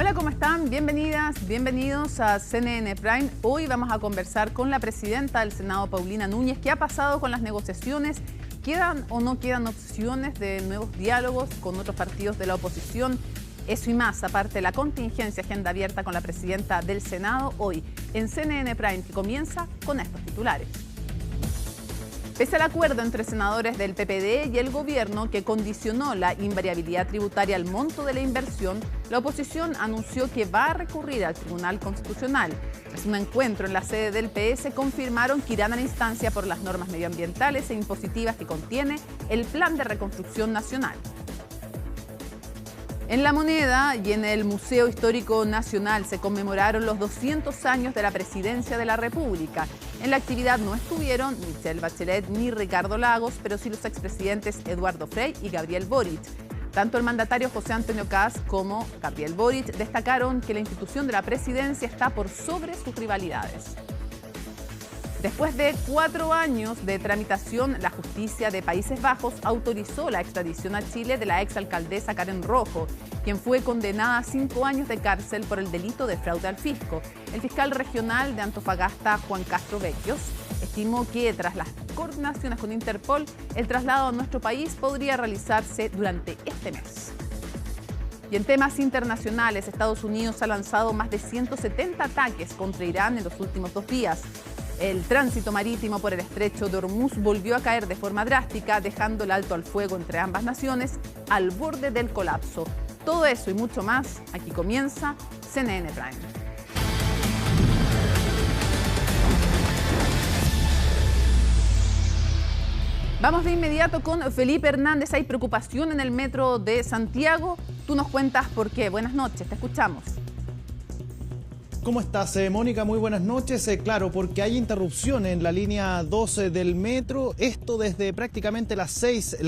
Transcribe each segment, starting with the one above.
Hola, ¿cómo están? Bienvenidas, bienvenidos a CNN Prime. Hoy vamos a conversar con la presidenta del Senado, Paulina Núñez. ¿Qué ha pasado con las negociaciones? ¿Quedan o no quedan opciones de nuevos diálogos con otros partidos de la oposición? Eso y más, aparte de la contingencia, agenda abierta con la presidenta del Senado, hoy en CNN Prime, que comienza con estos titulares. Pese al acuerdo entre senadores del PPD y el gobierno que condicionó la invariabilidad tributaria al monto de la inversión, la oposición anunció que va a recurrir al Tribunal Constitucional. Tras un encuentro en la sede del PS, confirmaron que irán a la instancia por las normas medioambientales e impositivas que contiene el Plan de Reconstrucción Nacional. En La Moneda y en el Museo Histórico Nacional se conmemoraron los 200 años de la Presidencia de la República. En la actividad no estuvieron Michelle Bachelet ni Ricardo Lagos, pero sí los expresidentes Eduardo Frei y Gabriel Boric. Tanto el mandatario José Antonio Kast como Gabriel Boric destacaron que la institución de la presidencia está por sobre sus rivalidades. Después de 4 años de tramitación, la justicia de Países Bajos autorizó la extradición a Chile de la exalcaldesa Karen Rojo, quien fue condenada a 5 años de cárcel por el delito de fraude al fisco. El fiscal regional de Antofagasta, Juan Castro Vecchios, estimó que tras las coordinaciones con Interpol, el traslado a nuestro país podría realizarse durante este mes. Y en temas internacionales, Estados Unidos ha lanzado más de 170 ataques contra Irán en los últimos 2 días. El tránsito marítimo por el estrecho de Hormuz volvió a caer de forma drástica, dejando el alto al fuego entre ambas naciones al borde del colapso. Todo eso y mucho más, aquí comienza CNN Prime. Vamos de inmediato con Felipe Hernández. Hay preocupación en el metro de Santiago. Tú nos cuentas por qué. Buenas noches, te escuchamos. ¿Cómo estás, Mónica? Muy buenas noches. Claro, porque hay interrupción en la línea 12 del metro. Esto desde prácticamente las 6,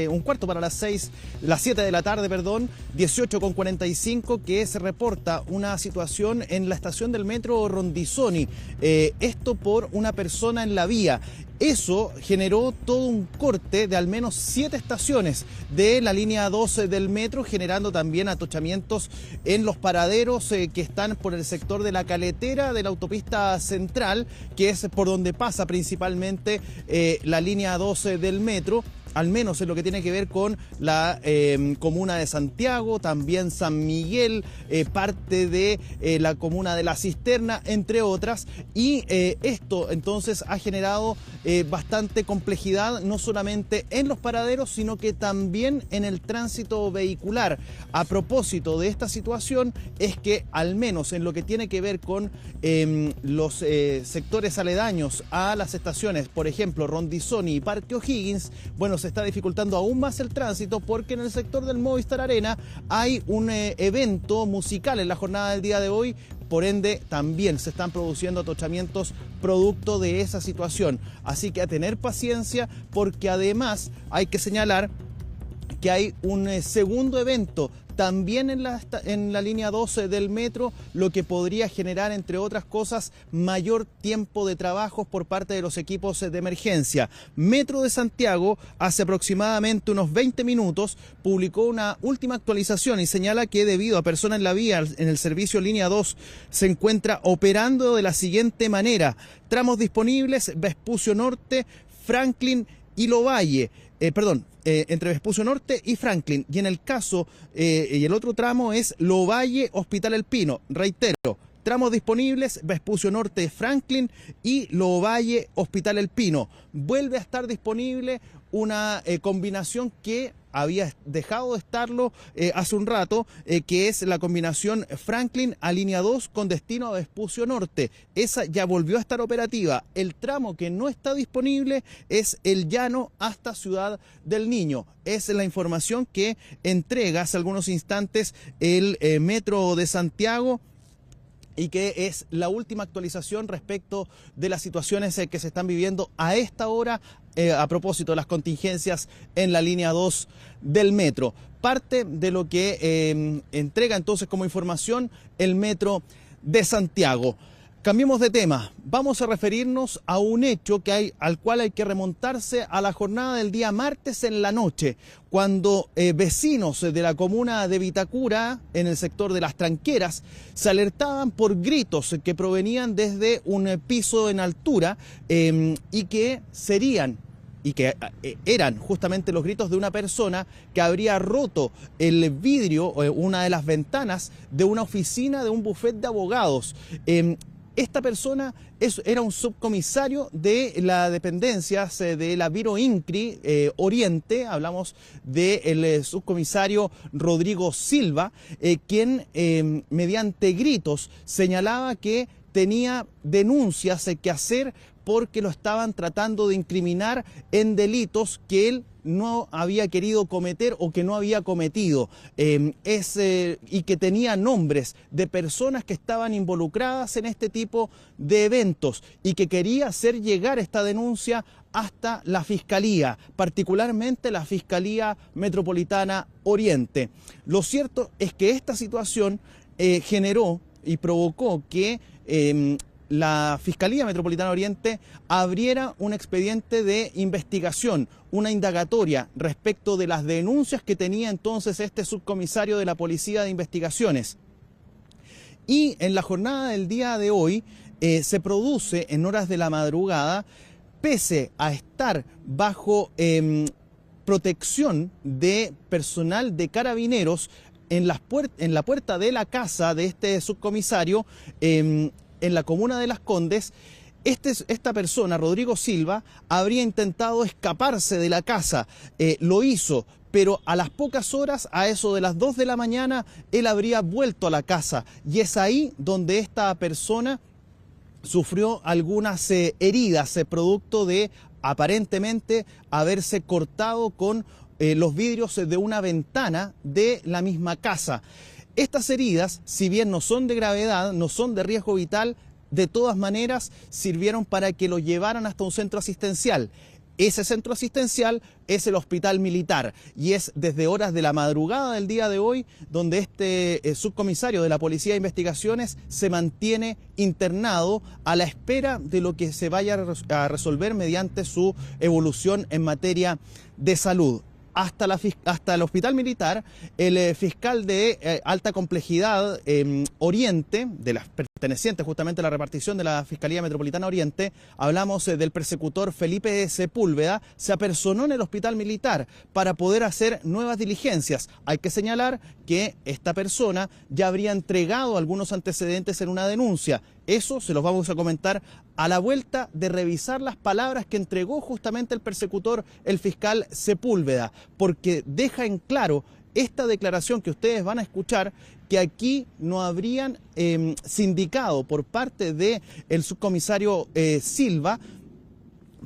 un cuarto para las 6, las 7 de la tarde, perdón, 18:45, que se reporta una situación en la estación del metro Rondizoni. Esto por una persona en la vía. Eso generó todo un corte de al menos 7 estaciones de la línea 12 del metro, generando también atochamientos en los paraderos que están por el sector de la Caletera de la autopista central, que es por donde pasa principalmente la línea 12 del metro. Al menos en lo que tiene que ver con la comuna de Santiago, también San Miguel, parte de la comuna de La Cisterna, entre otras. Y esto entonces ha generado bastante complejidad, no solamente en los paraderos, sino que también en el tránsito vehicular. A propósito de esta situación, es que al menos en lo que tiene que ver con los sectores aledaños a las estaciones, por ejemplo, Rondizoni y Parque O'Higgins, bueno, se está dificultando aún más el tránsito porque en el sector del Movistar Arena hay un evento musical en la jornada del día de hoy. Por ende, también se están produciendo atochamientos producto de esa situación. Así que a tener paciencia, porque además hay que señalar que hay un segundo evento también en la línea 12 del metro, lo que podría generar, entre otras cosas, mayor tiempo de trabajo por parte de los equipos de emergencia. Metro de Santiago, hace aproximadamente unos 20 minutos, publicó una última actualización y señala que debido a persona en la vía en el servicio línea 2 se encuentra operando de la siguiente manera: tramos disponibles, Vespucio Norte, Franklin y Lovalle. Entre Vespucio Norte y Franklin. Y en el caso, y el otro tramo es Lovalle, Hospital El Pino. Reitero, tramos disponibles, Vespucio Norte, Franklin y Lovalle, Hospital El Pino. Vuelve a estar disponible una combinación que había dejado de estarlo hace un rato, que es la combinación Franklin a línea 2 con destino a Vespucio Norte. Esa ya volvió a estar operativa. El tramo que no está disponible es el Llano hasta Ciudad del Niño. Es la información que entrega hace algunos instantes el Metro de Santiago, y que es la última actualización respecto de las situaciones que se están viviendo a esta hora a propósito de las contingencias en la línea 2 del metro. Parte de lo que entrega entonces como información el Metro de Santiago. Cambiemos de tema. Vamos a referirnos a un hecho al cual hay que remontarse a la jornada del día martes en la noche, cuando vecinos de la comuna de Vitacura, en el sector de Las Tranqueras, se alertaban por gritos que provenían desde un piso en altura y que eran justamente los gritos de una persona que habría roto el vidrio, una de las ventanas de una oficina de un bufete de abogados. Esta persona era un subcomisario de las dependencias de la Biro Incri Oriente. Hablamos del subcomisario Rodrigo Silva, quien mediante gritos señalaba que tenía denuncias que hacer porque lo estaban tratando de incriminar en delitos que él no había querido cometer o que no había cometido, y que tenía nombres de personas que estaban involucradas en este tipo de eventos y que quería hacer llegar esta denuncia hasta la Fiscalía, particularmente la Fiscalía Metropolitana Oriente. Lo cierto es que esta situación generó y provocó que la Fiscalía Metropolitana Oriente abriera un expediente de investigación, una indagatoria respecto de las denuncias que tenía entonces este subcomisario de la Policía de Investigaciones. Y en la jornada del día de hoy se produce en horas de la madrugada, pese a estar bajo protección de personal de carabineros en la puerta de la casa de este subcomisario, en la comuna de Las Condes, esta persona, Rodrigo Silva, habría intentado escaparse de la casa. Lo hizo, pero a las pocas horas, a eso de las 2 de la mañana, él habría vuelto a la casa. Y es ahí donde esta persona sufrió algunas heridas, producto de aparentemente haberse cortado con los vidrios de una ventana de la misma casa. Estas heridas, si bien no son de gravedad, no son de riesgo vital, de todas maneras sirvieron para que lo llevaran hasta un centro asistencial. Ese centro asistencial es el Hospital Militar y es desde horas de la madrugada del día de hoy donde este subcomisario de la Policía de Investigaciones se mantiene internado a la espera de lo que se vaya a resolver mediante su evolución en materia de salud. Hasta el Hospital Militar, el fiscal de alta complejidad Oriente, de las pertenecientes justamente a la repartición de la Fiscalía Metropolitana Oriente, hablamos del persecutor Felipe Sepúlveda, se apersonó en el Hospital Militar para poder hacer nuevas diligencias. Hay que señalar que esta persona ya habría entregado algunos antecedentes en una denuncia. Eso se los vamos a comentar a la vuelta de revisar las palabras que entregó justamente el persecutor, el fiscal Sepúlveda, porque deja en claro esta declaración que ustedes van a escuchar, que aquí no habrían sindicado por parte del subcomisario Silva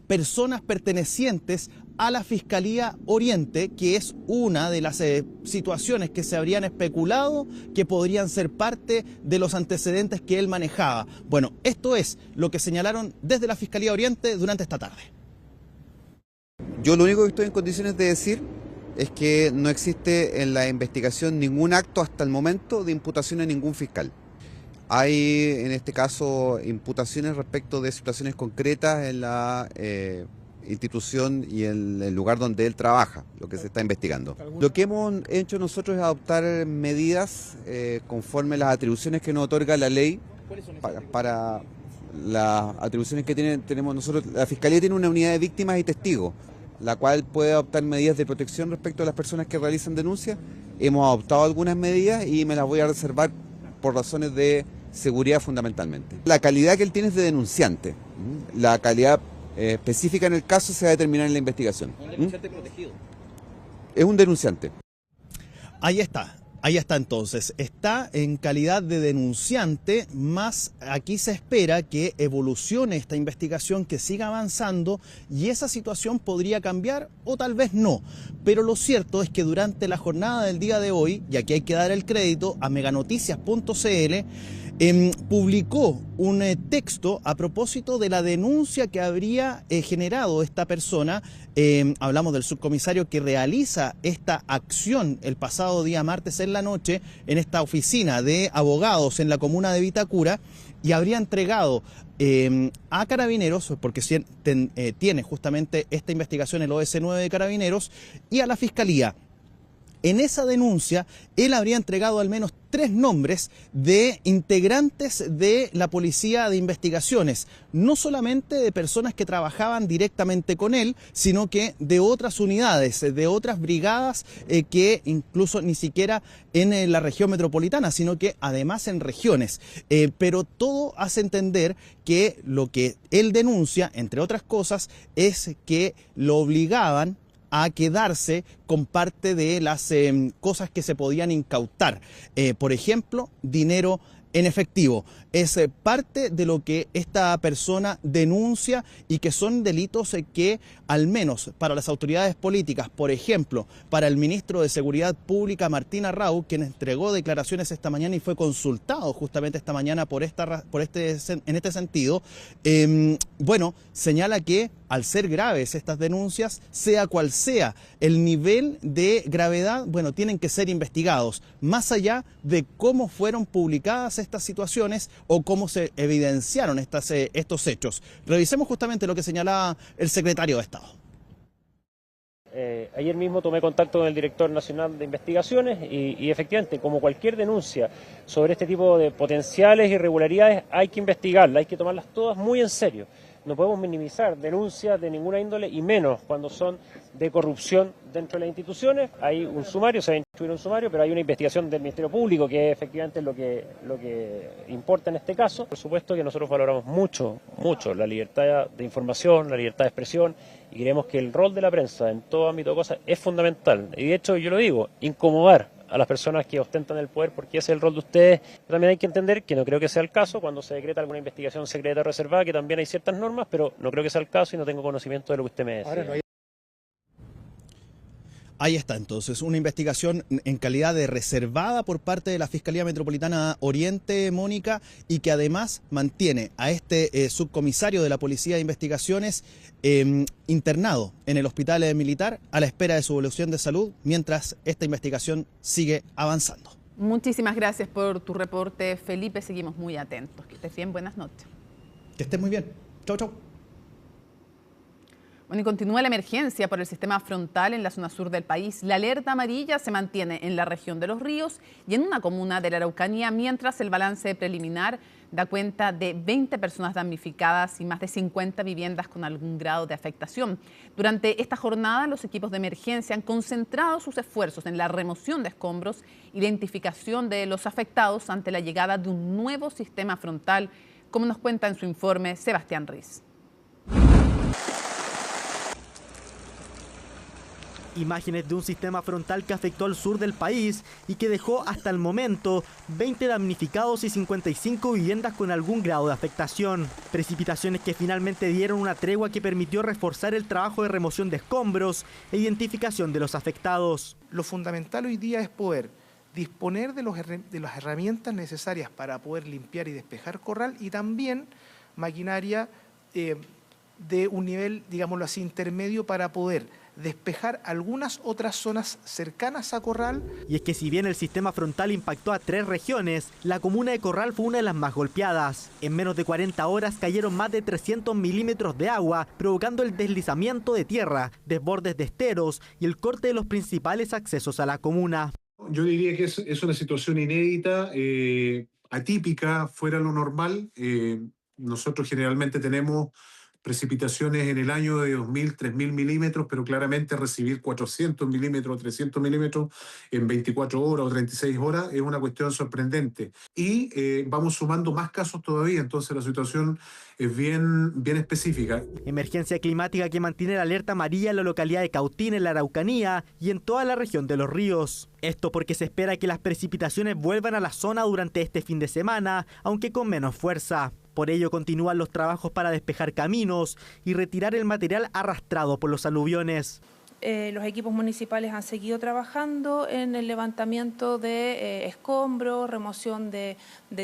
personas pertenecientes a la Fiscalía Oriente, que es una de las situaciones que se habrían especulado que podrían ser parte de los antecedentes que él manejaba. Bueno, esto es lo que señalaron desde la Fiscalía Oriente durante esta tarde. Yo lo único que estoy en condiciones de decir es que no existe en la investigación ningún acto hasta el momento de imputación a ningún fiscal. Hay en este caso imputaciones respecto de situaciones concretas en la institución y en el lugar donde él trabaja, lo que se está investigando. Lo que hemos hecho nosotros es adoptar medidas conforme las atribuciones que nos otorga la ley para las atribuciones que tenemos nosotros. La Fiscalía tiene una unidad de víctimas y testigos, la cual puede adoptar medidas de protección respecto a las personas que realizan denuncias. Hemos adoptado algunas medidas y me las voy a reservar por razones de seguridad fundamentalmente. La calidad que él tiene es de denunciante. La calidad específica en el caso se va a determinar en la investigación. ¿Un denunciante protegido? Es un denunciante. Ahí está entonces, está en calidad de denunciante, más aquí se espera que evolucione esta investigación, que siga avanzando y esa situación podría cambiar o tal vez no. Pero lo cierto es que durante la jornada del día de hoy, y aquí hay que dar el crédito a meganoticias.cl, publicó un texto a propósito de la denuncia que habría generado esta persona. Hablamos del subcomisario que realiza esta acción el pasado día martes en la noche en esta oficina de abogados en la comuna de Vitacura, y habría entregado a Carabineros, porque tiene justamente esta investigación el OS9 de Carabineros, y a la Fiscalía. En esa denuncia, él habría entregado al menos 3 nombres de integrantes de la Policía de Investigaciones, no solamente de personas que trabajaban directamente con él, sino que de otras unidades, de otras brigadas que incluso ni siquiera en la región metropolitana, sino que además en regiones. Pero todo hace entender que lo que él denuncia, entre otras cosas, es que lo obligaban a quedarse con parte de las cosas que se podían incautar. Por ejemplo, dinero en efectivo. Es parte de lo que esta persona denuncia y que son delitos que, al menos para las autoridades políticas, por ejemplo, para el ministro de Seguridad Pública, Martín Arrau, quien entregó declaraciones esta mañana y fue consultado justamente esta mañana en este sentido, señala que al ser graves estas denuncias, sea cual sea el nivel de gravedad, tienen que ser investigados, más allá de cómo fueron publicadas estas situaciones o cómo se evidenciaron estos hechos. Revisemos justamente lo que señalaba el secretario de Estado. Ayer mismo tomé contacto con el director nacional de investigaciones y efectivamente, como cualquier denuncia sobre este tipo de potenciales irregularidades, hay que investigarlas, hay que tomarlas todas muy en serio. No podemos minimizar denuncias de ninguna índole, y menos cuando son de corrupción dentro de las instituciones. Hay un sumario, se va a instruir un sumario, pero hay una investigación del Ministerio Público, que efectivamente es lo que importa en este caso. Por supuesto que nosotros valoramos mucho la libertad de información, la libertad de expresión, y creemos que el rol de la prensa en todo ámbito de cosas es fundamental. Y de hecho, yo lo digo, incomodar a las personas que ostentan el poder, porque ese es el rol de ustedes. Pero también hay que entender que no creo que sea el caso cuando se decreta alguna investigación secreta o reservada, que también hay ciertas normas, pero no creo que sea el caso y no tengo conocimiento de lo que usted me decía. Ahí está entonces, una investigación en calidad de reservada por parte de la Fiscalía Metropolitana Oriente, Mónica, y que además mantiene a este subcomisario de la Policía de Investigaciones internado en el hospital militar a la espera de su evolución de salud, mientras esta investigación sigue avanzando. Muchísimas gracias por tu reporte, Felipe. Seguimos muy atentos. Que estés bien, buenas noches. Que estés muy bien. Chau, chau. Bueno, y continúa la emergencia por el sistema frontal en la zona sur del país. La alerta amarilla se mantiene en la región de Los Ríos y en una comuna de la Araucanía, mientras el balance preliminar da cuenta de 20 personas damnificadas y más de 50 viviendas con algún grado de afectación. Durante esta jornada, los equipos de emergencia han concentrado sus esfuerzos en la remoción de escombros, identificación de los afectados ante la llegada de un nuevo sistema frontal, como nos cuenta en su informe Sebastián Riz. Imágenes de un sistema frontal que afectó al sur del país y que dejó hasta el momento 20 damnificados y 55 viviendas con algún grado de afectación. Precipitaciones que finalmente dieron una tregua que permitió reforzar el trabajo de remoción de escombros e identificación de los afectados. Lo fundamental hoy día es poder disponer de las herramientas necesarias para poder limpiar y despejar corral, y también maquinaria de un nivel, digámoslo así, intermedio, para poder despejar algunas otras zonas cercanas a Corral. Y es que si bien el sistema frontal impactó a 3 regiones, la comuna de Corral fue una de las más golpeadas. En menos de 40 horas cayeron más de 300 milímetros de agua, provocando el deslizamiento de tierra, desbordes de esteros y el corte de los principales accesos a la comuna. Yo diría que es una situación inédita, atípica, fuera de lo normal. Nosotros generalmente tenemos precipitaciones en el año de 2.000, 3.000 milímetros, pero claramente recibir 400 milímetros, 300 milímetros en 24 horas o 36 horas es una cuestión sorprendente. Y vamos sumando más casos todavía, entonces la situación es bien específica. Emergencia climática que mantiene la alerta amarilla en la localidad de Cautín, en la Araucanía, y en toda la región de Los Ríos. Esto porque se espera que las precipitaciones vuelvan a la zona durante este fin de semana, aunque con menos fuerza. Por ello continúan los trabajos para despejar caminos y retirar el material arrastrado por los aluviones. Los equipos municipales han seguido trabajando en el levantamiento de escombros, remoción de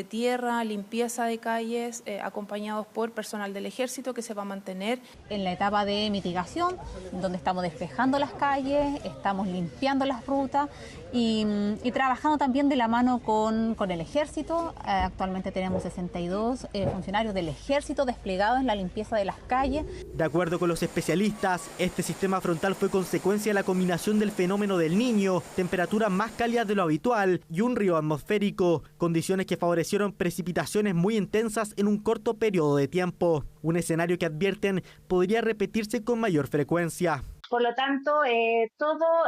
tierra, limpieza de calles, acompañados por personal del Ejército que se va a mantener. En la etapa de mitigación, donde estamos despejando las calles, estamos limpiando las rutas y trabajando también de la mano con el Ejército. Actualmente tenemos 62 funcionarios del Ejército desplegados en la limpieza de las calles. De acuerdo con los especialistas, este sistema frontal fue consecuencia de la combinación del fenómeno del Niño, temperaturas más cálidas de lo habitual y un río atmosférico, condiciones que favorecieron precipitaciones muy intensas en un corto periodo de tiempo. Un escenario que advierten podría repetirse con mayor frecuencia. Por lo tanto, todo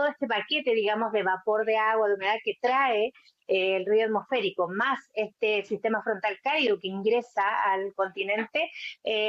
este paquete, digamos, de vapor de agua, de humedad que trae el río atmosférico, más este sistema frontal cálido que ingresa al continente,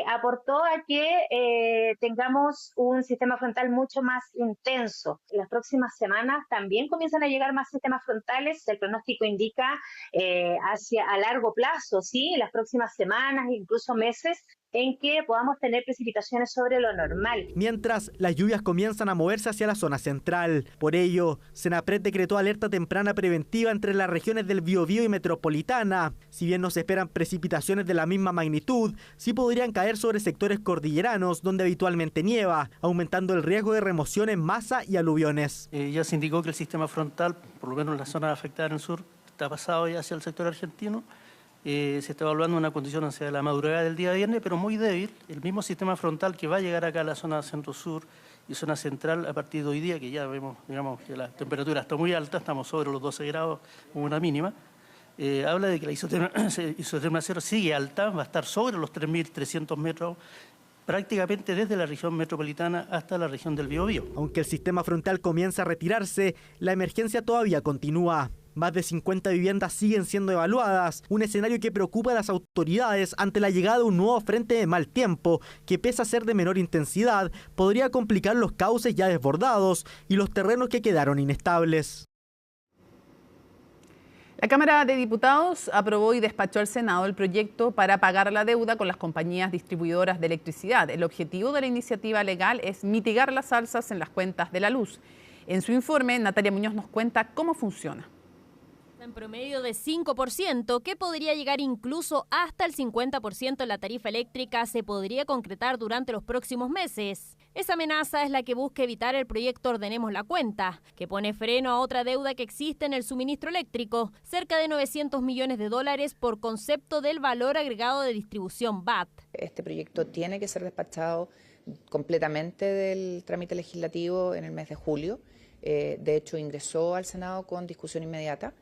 aportó a que tengamos un sistema frontal mucho más intenso. En las próximas semanas también comienzan a llegar más sistemas frontales. El pronóstico indica a largo plazo, ¿sí? En las próximas semanas, incluso meses, en que podamos tener precipitaciones sobre lo normal. Mientras, las lluvias comienzan a moverse hacia la zona central. Por ello, Senapred decretó alerta temprana preventiva entre las regiones del Biobío y Metropolitana. Si bien no se esperan precipitaciones de la misma magnitud, sí podrían caer sobre sectores cordilleranos donde habitualmente nieva, aumentando el riesgo de remoción en masa y aluviones. Ya se indicó que el sistema frontal, por lo menos en la zona afectada en el sur, está pasado ya hacia el sector argentino. Se está evaluando una condición hacia la madrugada del día viernes, pero muy débil. El mismo sistema frontal que va a llegar acá a la zona centro-sur y zona central a partir de hoy día, que ya vemos, digamos, que la temperatura está muy alta, estamos sobre los 12 grados como una mínima, habla de que la isoterma cero sigue alta, va a estar sobre los 3.300 metros, prácticamente desde la región metropolitana hasta la región del Biobío. Aunque el sistema frontal comienza a retirarse, la emergencia todavía continúa. Más de 50 viviendas siguen siendo evaluadas, un escenario que preocupa a las autoridades ante la llegada de un nuevo frente de mal tiempo, que pese a ser de menor intensidad, podría complicar los cauces ya desbordados y los terrenos que quedaron inestables. La Cámara de Diputados aprobó y despachó al Senado el proyecto para pagar la deuda con las compañías distribuidoras de electricidad. El objetivo de la iniciativa legal es mitigar las alzas en las cuentas de la luz. En su informe, Natalia Muñoz nos cuenta cómo funciona. En promedio de 5%, que podría llegar incluso hasta el 50% en la tarifa eléctrica, se podría concretar durante los próximos meses. Esa amenaza es la que busca evitar el proyecto Ordenemos la Cuenta, que pone freno a otra deuda que existe en el suministro eléctrico, cerca de $900 millones por concepto del valor agregado de distribución VAT. Este proyecto tiene que ser despachado completamente del trámite legislativo en el mes de julio. De hecho, ingresó al Senado con discusión inmediata.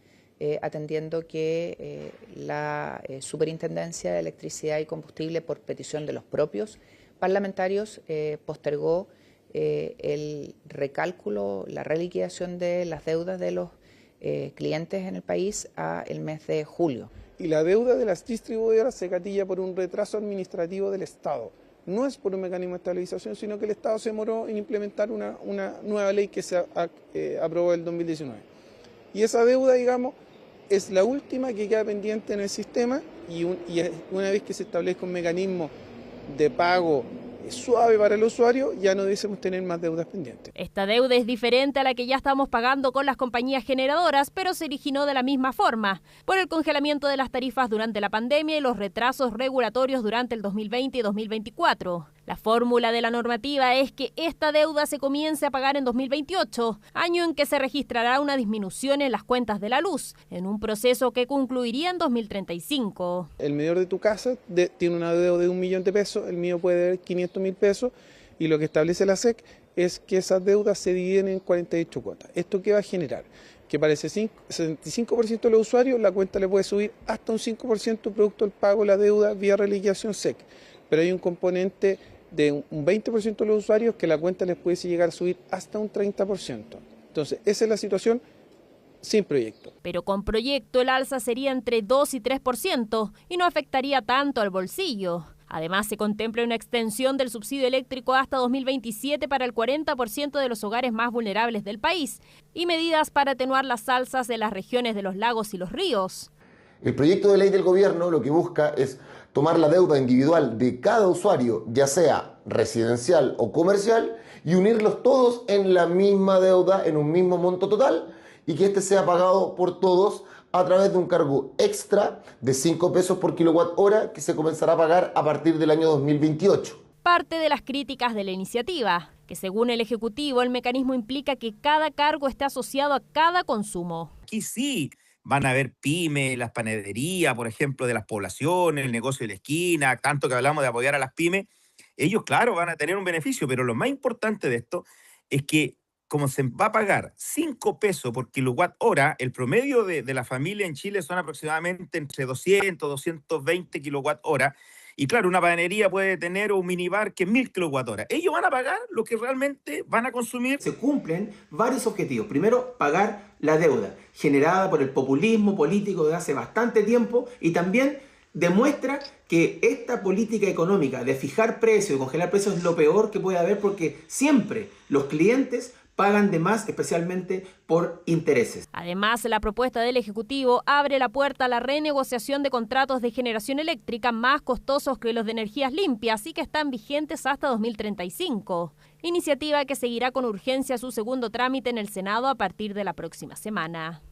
Atendiendo que la Superintendencia de Electricidad y Combustible, por petición de los propios parlamentarios, postergó el recálculo, la reliquidación de las deudas de los clientes en el país a el mes de julio. Y la deuda de las distribuidoras se gatilla por un retraso administrativo del Estado. No es por un mecanismo de estabilización, sino que el Estado se demoró en implementar una nueva ley que se aprobó en el 2019. Y esa deuda, digamos, es la última que queda pendiente en el sistema y una vez que se establezca un mecanismo de pago suave para el usuario, ya no debemos tener más deudas pendientes. Esta deuda es diferente a la que ya estamos pagando con las compañías generadoras, pero se originó de la misma forma, por el congelamiento de las tarifas durante la pandemia y los retrasos regulatorios durante el 2020 y 2024. La fórmula de la normativa es que esta deuda se comience a pagar en 2028, año en que se registrará una disminución en las cuentas de la luz, en un proceso que concluiría en 2035. El medidor de tu casa tiene una deuda de $1.000.000, el mío puede deber $500.000, y lo que establece la SEC es que esas deudas se dividen en 48 cuotas. ¿Esto qué va a generar? Que para ese 75% de los usuarios la cuenta le puede subir hasta un 5% producto del pago de la deuda vía reliquidación SEC, pero hay un componente de un 20% de los usuarios que la cuenta les puede llegar a subir hasta un 30%. Entonces, esa es la situación sin proyecto. Pero con proyecto el alza sería entre 2 y 3% y no afectaría tanto al bolsillo. Además, se contempla una extensión del subsidio eléctrico hasta 2027 para el 40% de los hogares más vulnerables del país y medidas para atenuar las alzas de las regiones de los lagos y los ríos. El proyecto de ley del gobierno lo que busca es tomar la deuda individual de cada usuario, ya sea residencial o comercial, y unirlos todos en la misma deuda, en un mismo monto total, y que este sea pagado por todos a través de un cargo extra de 5 pesos por kilowatt hora que se comenzará a pagar a partir del año 2028. Parte de las críticas de la iniciativa, que según el Ejecutivo el mecanismo implica que cada cargo esté asociado a cada consumo. Aquí sí van a haber pymes, las panaderías, por ejemplo, de las poblaciones, el negocio de la esquina, tanto que hablamos de apoyar a las pymes. Ellos, claro, van a tener un beneficio, pero lo más importante de esto es que como se va a pagar 5 pesos por kilowatt hora, el promedio de la familia en Chile son aproximadamente entre 200, 220 kilowatt hora. Y claro, una panadería puede tener un minibar que es 1000 kilowatt hora. Ellos van a pagar lo que realmente van a consumir. Se cumplen varios objetivos. Primero, pagar la deuda generada por el populismo político de hace bastante tiempo, y también demuestra que esta política económica de fijar precios y congelar precios es lo peor que puede haber, porque siempre los clientes pagan de más, especialmente por intereses. Además, la propuesta del Ejecutivo abre la puerta a la renegociación de contratos de generación eléctrica más costosos que los de energías limpias y que están vigentes hasta 2035. Iniciativa que seguirá con urgencia su segundo trámite en el Senado a partir de la próxima semana.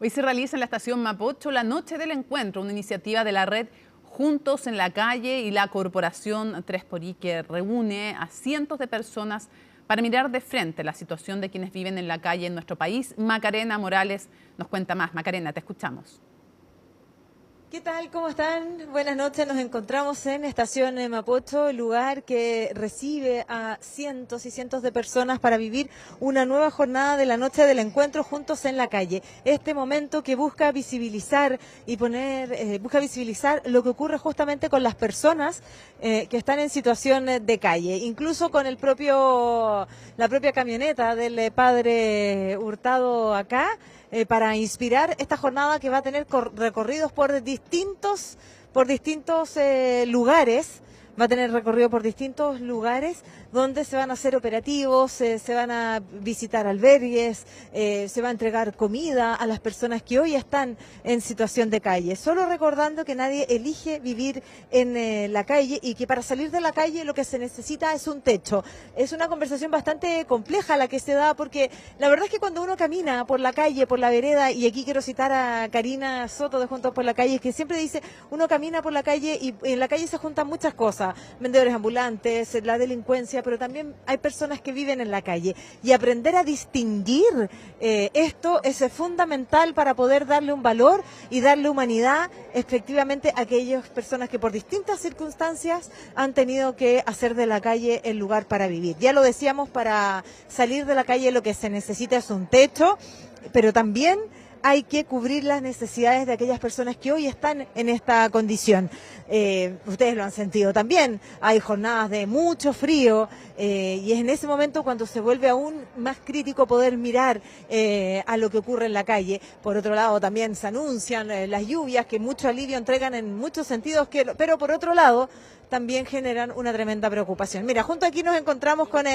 Hoy se realiza en la estación Mapocho la Noche del Encuentro, una iniciativa de la red Juntos en la Calle y la Corporación 3xI, que reúne a cientos de personas para mirar de frente la situación de quienes viven en la calle en nuestro país. Macarena Morales nos cuenta más. Macarena, te escuchamos. ¿Qué tal? ¿Cómo están? Buenas noches. Nos encontramos en Estación Mapocho, el lugar que recibe a cientos y cientos de personas para vivir una nueva jornada de la Noche del Encuentro Juntos en la Calle. Este momento que busca visibilizar y busca visibilizar lo que ocurre justamente con las personas que están en situación de calle, incluso con la propia camioneta del padre Hurtado acá. Para inspirar esta jornada que va a tener recorridos por distintos lugares. Va a tener recorrido por distintos lugares donde se van a hacer operativos, se van a visitar albergues, se va a entregar comida a las personas que hoy están en situación de calle. Solo recordando que nadie elige vivir en la calle y que para salir de la calle lo que se necesita es un techo. Es una conversación bastante compleja la que se da, porque la verdad es que cuando uno camina por la calle, por la vereda, y aquí quiero citar a Karina Soto de Juntos por la Calle, que siempre dice, uno camina por la calle y en la calle se juntan muchas cosas. Vendedores ambulantes, la delincuencia, pero también hay personas que viven en la calle. Y aprender a distinguir esto es fundamental para poder darle un valor y darle humanidad efectivamente a aquellas personas que por distintas circunstancias han tenido que hacer de la calle el lugar para vivir. Ya lo decíamos, para salir de la calle lo que se necesita es un techo, pero también hay que cubrir las necesidades de aquellas personas que hoy están en esta condición. Ustedes lo han sentido también, hay jornadas de mucho frío y es en ese momento cuando se vuelve aún más crítico poder mirar a lo que ocurre en la calle. Por otro lado también se anuncian las lluvias que mucho alivio entregan en muchos sentidos, pero por otro lado también generan una tremenda preocupación. Mira, junto aquí nos encontramos con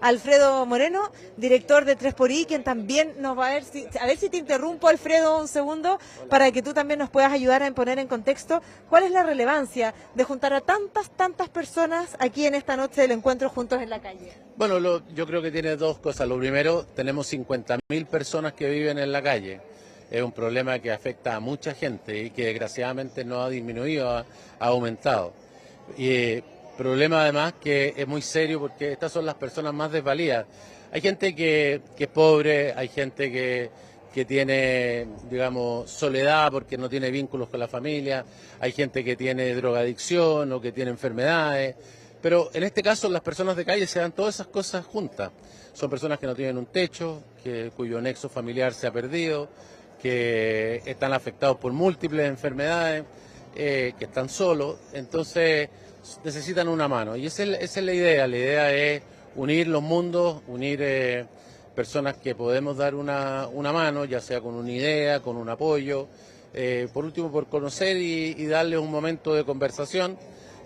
Alfredo Moreno, director de 3xI, quien también nos va a ver si te interrumpo, Alfredo, un segundo, para que tú también nos puedas ayudar a poner en contexto cuál es la relevancia de juntar a tantas personas aquí en esta noche del encuentro Juntos en la Calle. Bueno, yo creo que tiene dos cosas. Lo primero, tenemos 50.000 personas que viven en la calle. Es un problema que afecta a mucha gente y que desgraciadamente no ha disminuido, ha aumentado. Y problema además que es muy serio, porque estas son las personas más desvalidas. Hay gente que es pobre, hay gente que tiene, digamos, soledad porque no tiene vínculos con la familia, hay gente que tiene drogadicción o que tiene enfermedades, pero en este caso las personas de calle se dan todas esas cosas juntas. Son personas que no tienen un techo, cuyo nexo familiar se ha perdido, que están afectados por múltiples enfermedades, que están solos, entonces necesitan una mano. Y esa es la idea es unir los mundos, unir personas que podemos dar una mano, ya sea con una idea, con un apoyo, por último por conocer y darles un momento de conversación.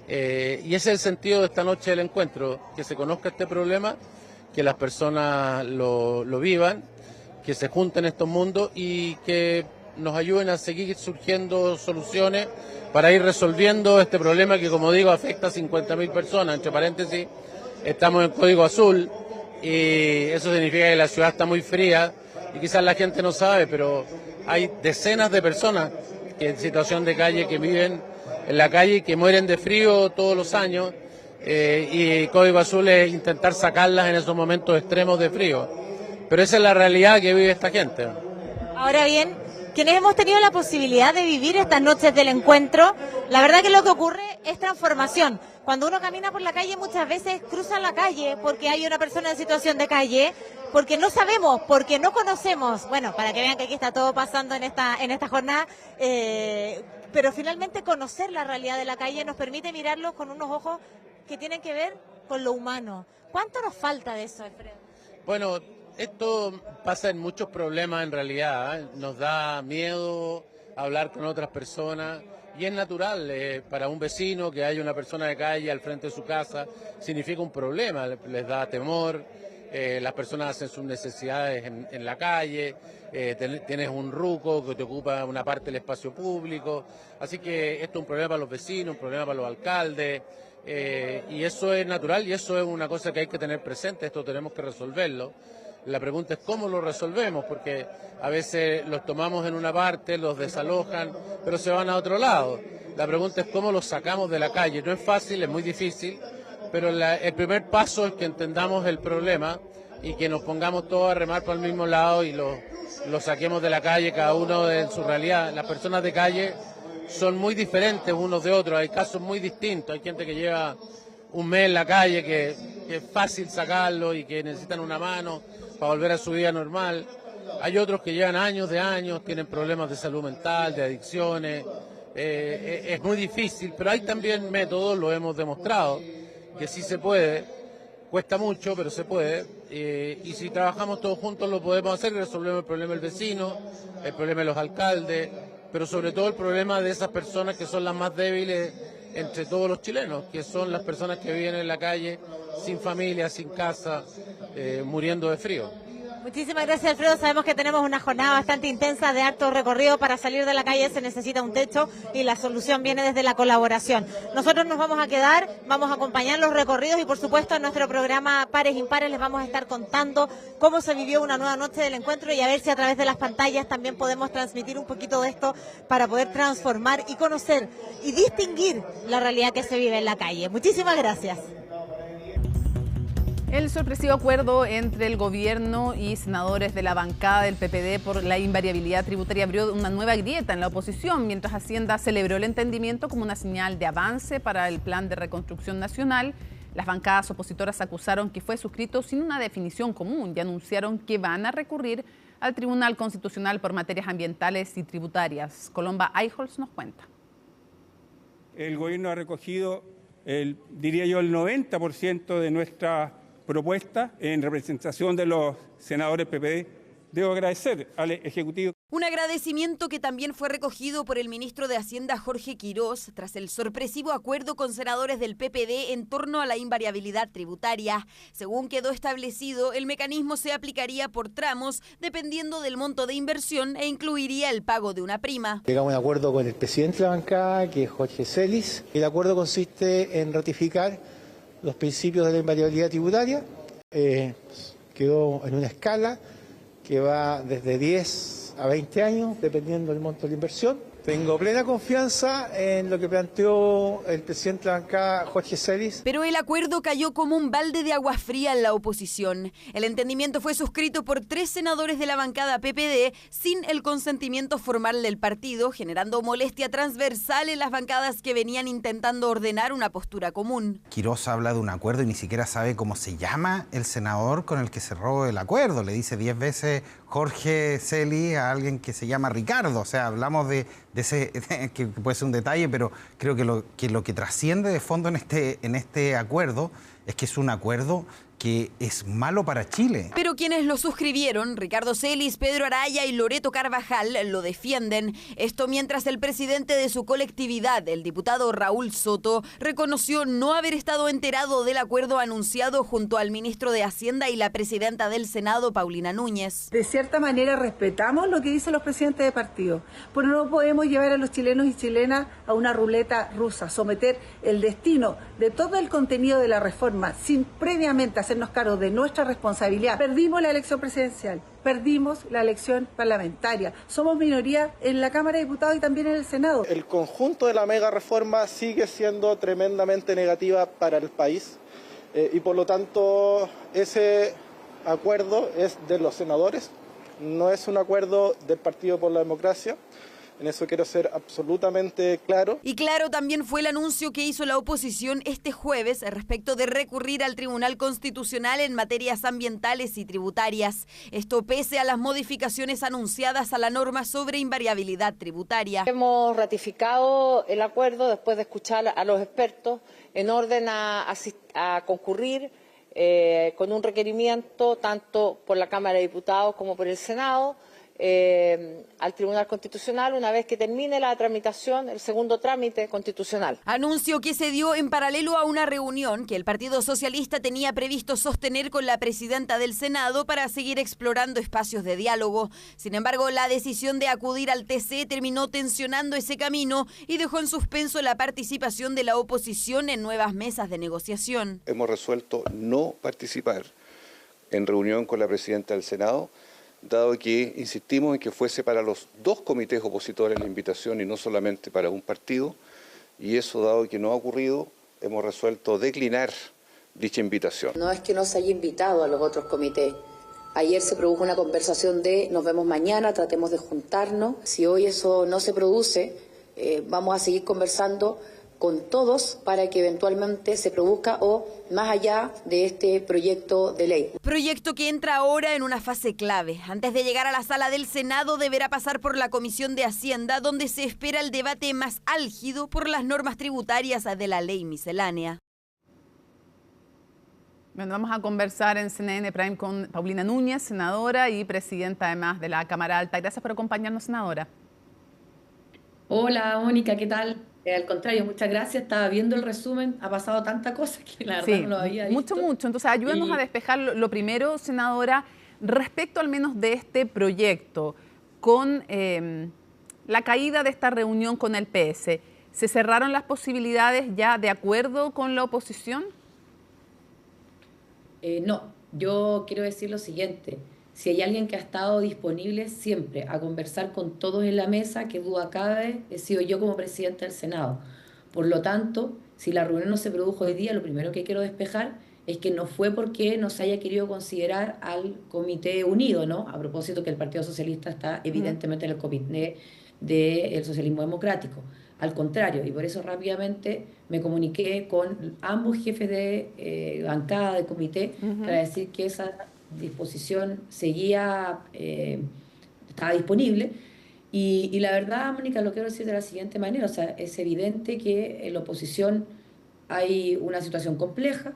Y ese es el sentido de esta noche del encuentro, que se conozca este problema, que las personas lo vivan, que se junten estos mundos y que nos ayuden a seguir surgiendo soluciones para ir resolviendo este problema que, como digo, afecta a 50.000 personas. Entre paréntesis, estamos en código azul y eso significa que la ciudad está muy fría y quizás la gente no sabe, pero hay decenas de personas que en situación de calle que viven en la calle y que mueren de frío todos los años y código azul es intentar sacarlas en esos momentos extremos de frío. Pero esa es la realidad que vive esta gente. Ahora bien, quienes hemos tenido la posibilidad de vivir estas noches del encuentro, la verdad que lo que ocurre es transformación. Cuando uno camina por la calle muchas veces cruzan la calle porque hay una persona en situación de calle, porque no sabemos, porque no conocemos. Bueno, para que vean que aquí está todo pasando en esta jornada, pero finalmente conocer la realidad de la calle nos permite mirarlo con unos ojos que tienen que ver con lo humano. ¿Cuánto nos falta de eso, Alfredo? Bueno, esto pasa en muchos problemas en realidad, ¿eh? Nos da miedo hablar con otras personas y es natural para un vecino que haya una persona de calle al frente de su casa, significa un problema, les da temor, las personas hacen sus necesidades en la calle, tienes un ruco que te ocupa una parte del espacio público, así que esto es un problema para los vecinos, un problema para los alcaldes. Y eso es natural y eso es una cosa que hay que tener presente, esto tenemos que resolverlo. La pregunta es cómo lo resolvemos, porque a veces los tomamos en una parte, los desalojan, pero se van a otro lado. La pregunta es cómo los sacamos de la calle. No es fácil, es muy difícil, pero el primer paso es que entendamos el problema y que nos pongamos todos a remar para el mismo lado y lo saquemos de la calle, cada uno en su realidad. Las personas de calle son muy diferentes unos de otros, hay casos muy distintos, hay gente que lleva un mes en la calle que es fácil sacarlo y que necesitan una mano para volver a su vida normal, hay otros que llevan años de años, tienen problemas de salud mental, de adicciones, es muy difícil, pero hay también métodos, lo hemos demostrado, que sí se puede, cuesta mucho, pero se puede, y si trabajamos todos juntos lo podemos hacer y resolvemos el problema del vecino, el problema de los alcaldes, pero sobre todo el problema de esas personas que son las más débiles entre todos los chilenos, que son las personas que viven en la calle, sin familia, sin casa, muriendo de frío. Muchísimas gracias, Alfredo. Sabemos que tenemos una jornada bastante intensa de harto recorrido. Para salir de la calle se necesita un techo y la solución viene desde la colaboración. Nosotros nos vamos a quedar, vamos a acompañar los recorridos y por supuesto en nuestro programa Pares Impares les vamos a estar contando cómo se vivió una nueva noche del encuentro y a ver si a través de las pantallas también podemos transmitir un poquito de esto para poder transformar y conocer y distinguir la realidad que se vive en la calle. Muchísimas gracias. El sorpresivo acuerdo entre el gobierno y senadores de la bancada del PPD por la invariabilidad tributaria abrió una nueva grieta en la oposición, mientras Hacienda celebró el entendimiento como una señal de avance para el plan de reconstrucción nacional. Las bancadas opositoras acusaron que fue suscrito sin una definición común y anunciaron que van a recurrir al Tribunal Constitucional por materias ambientales y tributarias. Colomba Eichholz nos cuenta. El gobierno ha recogido, diría yo, el 90% de nuestra propuesta en representación de los senadores PPD. Debo agradecer al Ejecutivo. Un agradecimiento que también fue recogido por el ministro de Hacienda Jorge Quirós tras el sorpresivo acuerdo con senadores del PPD en torno a la invariabilidad tributaria. Según quedó establecido, el mecanismo se aplicaría por tramos dependiendo del monto de inversión e incluiría el pago de una prima. Llegamos a un acuerdo con el presidente de la bancada, que es Jorge Celis. El acuerdo consiste en ratificar los principios de la invariabilidad tributaria. Quedó en una escala que va desde 10 a 20 años, dependiendo del monto de la inversión. Tengo plena confianza en lo que planteó el presidente de la bancada, Jorge Celis. Pero el acuerdo cayó como un balde de agua fría en la oposición. El entendimiento fue suscrito por 3 senadores de la bancada PPD sin el consentimiento formal del partido, generando molestia transversal en las bancadas que venían intentando ordenar una postura común. Quirós habla de un acuerdo y ni siquiera sabe cómo se llama el senador con el que cerró el acuerdo. Le dice 10 veces Jorge Celis a alguien que se llama Ricardo. O sea, hablamos de ese, que puede ser un detalle, pero creo que lo que trasciende de fondo en este acuerdo es que es un acuerdo que es malo para Chile. Pero quienes lo suscribieron, Ricardo Celis, Pedro Araya y Loreto Carvajal, lo defienden. Esto mientras el presidente de su colectividad, el diputado Raúl Soto, reconoció no haber estado enterado del acuerdo anunciado junto al ministro de Hacienda y la presidenta del Senado, Paulina Núñez. De cierta manera respetamos lo que dicen los presidentes de partido, pero no podemos llevar a los chilenos y chilenas a una ruleta rusa, someter el destino de todo el contenido de la reforma sin previamente hacernos cargo de nuestra responsabilidad. Perdimos la elección presidencial, perdimos la elección parlamentaria. Somos minoría en la Cámara de Diputados y también en el Senado. El conjunto de la mega reforma sigue siendo tremendamente negativa para el país y por lo tanto ese acuerdo es de los senadores, no es un acuerdo del Partido por la Democracia. En eso quiero ser absolutamente claro. Y claro también fue el anuncio que hizo la oposición este jueves respecto de recurrir al Tribunal Constitucional en materias ambientales y tributarias. Esto pese a las modificaciones anunciadas a la norma sobre invariabilidad tributaria. Hemos ratificado el acuerdo después de escuchar a los expertos en orden a concurrir con un requerimiento tanto por la Cámara de Diputados como por el Senado al Tribunal Constitucional una vez que termine la tramitación, el segundo trámite constitucional. Anuncio que se dio en paralelo a una reunión que el Partido Socialista tenía previsto sostener con la presidenta del Senado para seguir explorando espacios de diálogo. Sin embargo, la decisión de acudir al TC terminó tensionando ese camino y dejó en suspenso la participación de la oposición en nuevas mesas de negociación. Hemos resuelto no participar en reunión con la presidenta del Senado, dado que insistimos en que fuese para los dos comités opositores la invitación y no solamente para un partido, y eso dado que no ha ocurrido, hemos resuelto declinar dicha invitación. No es que no se haya invitado a los otros comités. Ayer se produjo una conversación de nos vemos mañana, tratemos de juntarnos. Si hoy eso no se produce, vamos a seguir conversando con todos para que eventualmente se produzca o más allá de este proyecto de ley. Proyecto que entra ahora en una fase clave. Antes de llegar a la sala del Senado deberá pasar por la Comisión de Hacienda, donde se espera el debate más álgido por las normas tributarias de la ley miscelánea. Bueno, vamos a conversar en CNN Prime con Paulina Núñez, senadora y presidenta además de la Cámara Alta. Gracias por acompañarnos, senadora. Hola, Mónica, ¿qué tal? Al contrario, muchas gracias. Estaba viendo el resumen, ha pasado tanta cosa que la verdad no lo había visto. Mucho. Entonces, ayúdenos a despejar lo primero, senadora, respecto al menos de este proyecto, con la caída de esta reunión con el PS. ¿Se cerraron las posibilidades ya de acuerdo con la oposición? No, yo quiero decir lo siguiente. Si hay alguien que ha estado disponible siempre a conversar con todos en la mesa, que duda cabe, he sido yo como presidenta del Senado. Por lo tanto, si la reunión no se produjo hoy día, lo primero que quiero despejar es que no fue porque no se haya querido considerar al Comité Unido, ¿no? A propósito que el Partido Socialista está evidentemente en el comité del Socialismo Democrático. Al contrario, y por eso rápidamente me comuniqué con ambos jefes de bancada de comité para decir que esa disposición seguía, estaba disponible y la verdad, Mónica, lo quiero decir de la siguiente manera, o sea, es evidente que en la oposición hay una situación compleja,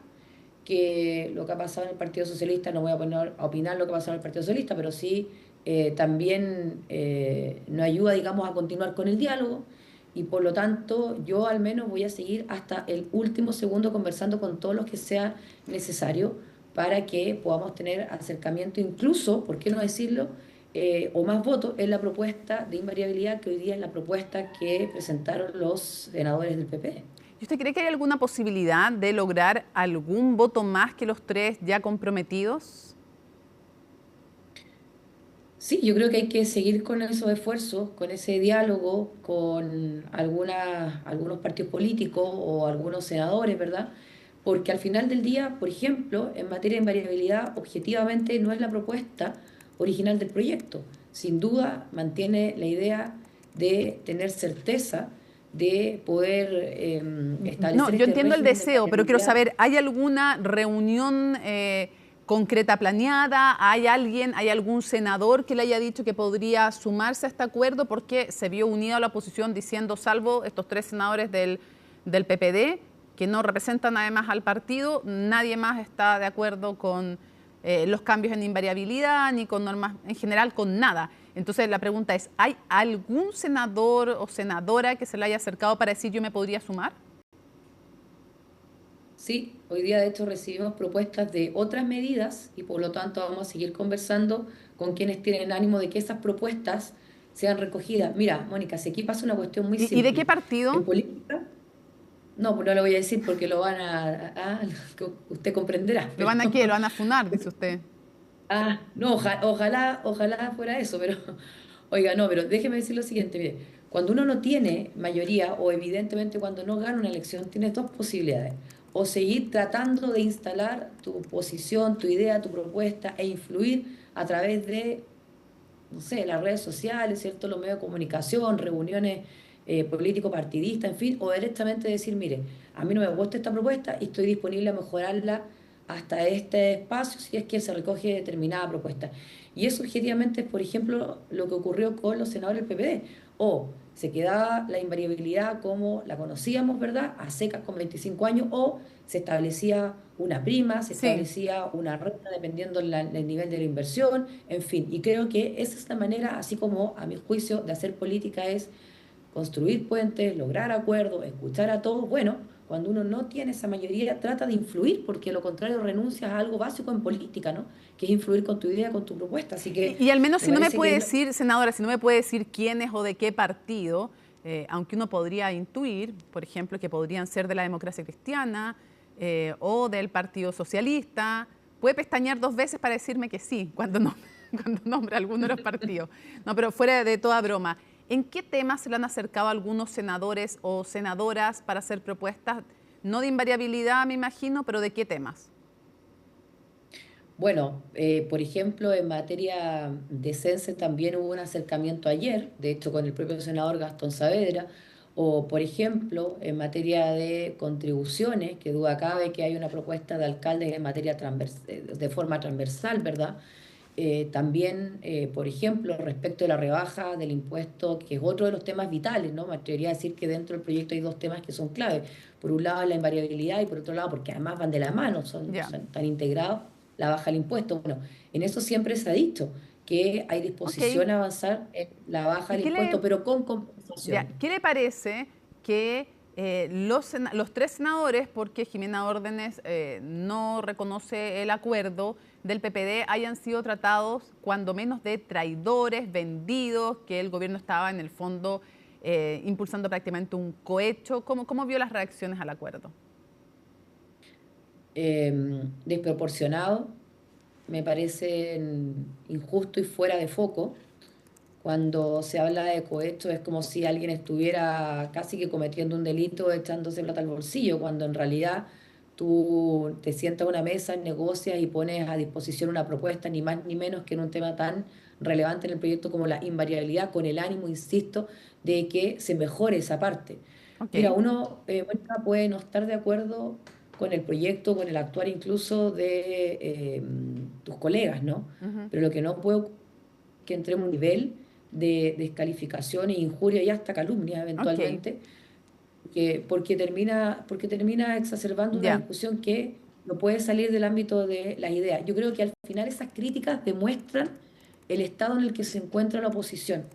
que lo que ha pasado en el Partido Socialista, no voy a poner a opinar lo que ha pasado en el Partido Socialista, pero sí también no ayuda, digamos, a continuar con el diálogo y por lo tanto yo al menos voy a seguir hasta el último segundo conversando con todos los que sea necesario para que podamos tener acercamiento, incluso, ¿por qué no decirlo?, o más votos en la propuesta de invariabilidad que hoy día es la propuesta que presentaron los senadores del PP. ¿Y usted cree que hay alguna posibilidad de lograr algún voto más que los tres ya comprometidos? Sí, yo creo que hay que seguir con esos esfuerzos, con ese diálogo con algunos partidos políticos o algunos senadores, ¿verdad?, porque al final del día, por ejemplo, en materia de invariabilidad, objetivamente no es la propuesta original del proyecto. Sin duda mantiene la idea de tener certeza de poder establecer... No, yo entiendo el deseo, pero quiero saber, ¿hay alguna reunión concreta planeada? ¿Hay algún senador que le haya dicho que podría sumarse a este acuerdo? Porque se vio unida a la oposición diciendo, salvo estos tres senadores del PPD, que no representan además al partido, nadie más está de acuerdo con los cambios en invariabilidad ni con normas en general, con nada. Entonces la pregunta es, ¿hay algún senador o senadora que se le haya acercado para decir yo me podría sumar? Sí, hoy día de hecho recibimos propuestas de otras medidas y por lo tanto vamos a seguir conversando con quienes tienen ánimo de que esas propuestas sean recogidas. Mira, Mónica, si aquí pasa una cuestión muy simple. ¿Y de qué partido? En política, no, pues no lo voy a decir porque lo van usted comprenderá. ¿Lo van a qué? ¿Lo van a funar, dice usted? No, ojalá fuera eso, pero oiga, no, pero déjeme decir lo siguiente, mire, cuando uno no tiene mayoría o evidentemente cuando no gana una elección, tienes dos posibilidades. O seguir tratando de instalar tu posición, tu idea, tu propuesta e influir a través de, no sé, las redes sociales, ¿cierto? Los medios de comunicación, reuniones político-partidistas, en fin, o directamente decir, mire, a mí no me gusta esta propuesta y estoy disponible a mejorarla hasta este espacio si es que se recoge determinada propuesta. Y eso objetivamente es, por ejemplo, lo que ocurrió con los senadores del PPD. O se quedaba la invariabilidad como la conocíamos, ¿verdad?, a secas con 25 años, o se establecía una prima, se establecía una renta dependiendo del nivel de la inversión, en fin. Y creo que esa es la manera, así como a mi juicio, de hacer política es construir puentes, lograr acuerdos, escuchar a todos. Bueno, cuando uno no tiene esa mayoría, trata de influir, porque lo contrario renuncias a algo básico en política, ¿no? Que es influir con tu idea, con tu propuesta. Así que y al menos si no me puede decir, senadora, si no me puede decir quién es o de qué partido, aunque uno podría intuir, por ejemplo, que podrían ser de la Democracia Cristiana o del Partido Socialista, puede pestañear 2 veces para decirme que sí, cuando nombre alguno de los partidos. No, pero fuera de toda broma. ¿En qué temas se le han acercado algunos senadores o senadoras para hacer propuestas? No de invariabilidad, me imagino, pero ¿de qué temas? Bueno, por ejemplo, en materia de censo también hubo un acercamiento ayer, de hecho con el propio senador Gastón Saavedra, o por ejemplo, en materia de contribuciones, que duda cabe que hay una propuesta de alcaldes en materia de forma transversal, ¿verdad? También, por ejemplo, respecto de la rebaja del impuesto, que es otro de los temas vitales, ¿no? Me atrevería a decir que dentro del proyecto hay 2 temas que son clave. Por un lado, la invariabilidad y por otro lado, porque además van de la mano, son tan integrados, la baja del impuesto. Bueno, en eso siempre se ha dicho que hay disposición a avanzar en la baja del impuesto, pero con compensación. ¿Qué le parece que los 3 senadores, porque Jimena Órdenes no reconoce el acuerdo del PPD, hayan sido tratados cuando menos de traidores, vendidos, que el gobierno estaba en el fondo impulsando prácticamente un cohecho? ¿Cómo vio las reacciones al acuerdo? Desproporcionado, me parece injusto y fuera de foco. Cuando se habla de cohecho es como si alguien estuviera casi que cometiendo un delito echándose plata al bolsillo, cuando en realidad tú te sientas a una mesa, negocias y pones a disposición una propuesta, ni más ni menos que en un tema tan relevante en el proyecto como la invariabilidad, con el ánimo, insisto, de que se mejore esa parte. Mira, uno puede no estar de acuerdo con el proyecto, con el actuar incluso de tus colegas, ¿no? Pero lo que no puede ocurrir es que entremos a un nivel de descalificación e injuria y hasta calumnia eventualmente, porque termina exacerbando una discusión que no puede salir del ámbito de las ideas. Yo creo que al final esas críticas demuestran el estado en el que se encuentra la oposición.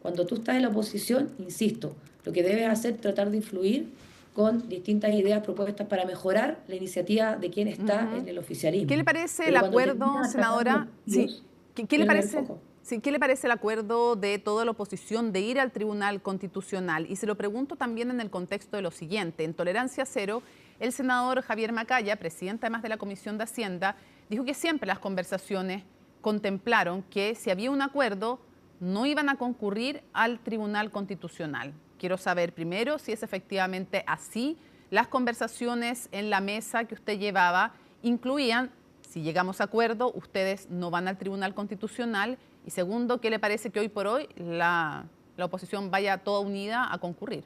Cuando tú estás en la oposición, insisto, lo que debes hacer es tratar de influir con distintas ideas propuestas para mejorar la iniciativa de quien está en el oficialismo. ¿Qué le parece el acuerdo, senadora? ¿Qué le parece? Sí, ¿qué le parece el acuerdo de toda la oposición de ir al Tribunal Constitucional? Y se lo pregunto también en el contexto de lo siguiente. En Tolerancia Cero, el senador Javier Macaya, presidente además de la Comisión de Hacienda, dijo que siempre las conversaciones contemplaron que si había un acuerdo no iban a concurrir al Tribunal Constitucional. Quiero saber primero si es efectivamente así. Las conversaciones en la mesa que usted llevaba incluían, si llegamos a acuerdo, ustedes no van al Tribunal Constitucional. Y segundo, ¿qué le parece que hoy por hoy la oposición vaya toda unida a concurrir?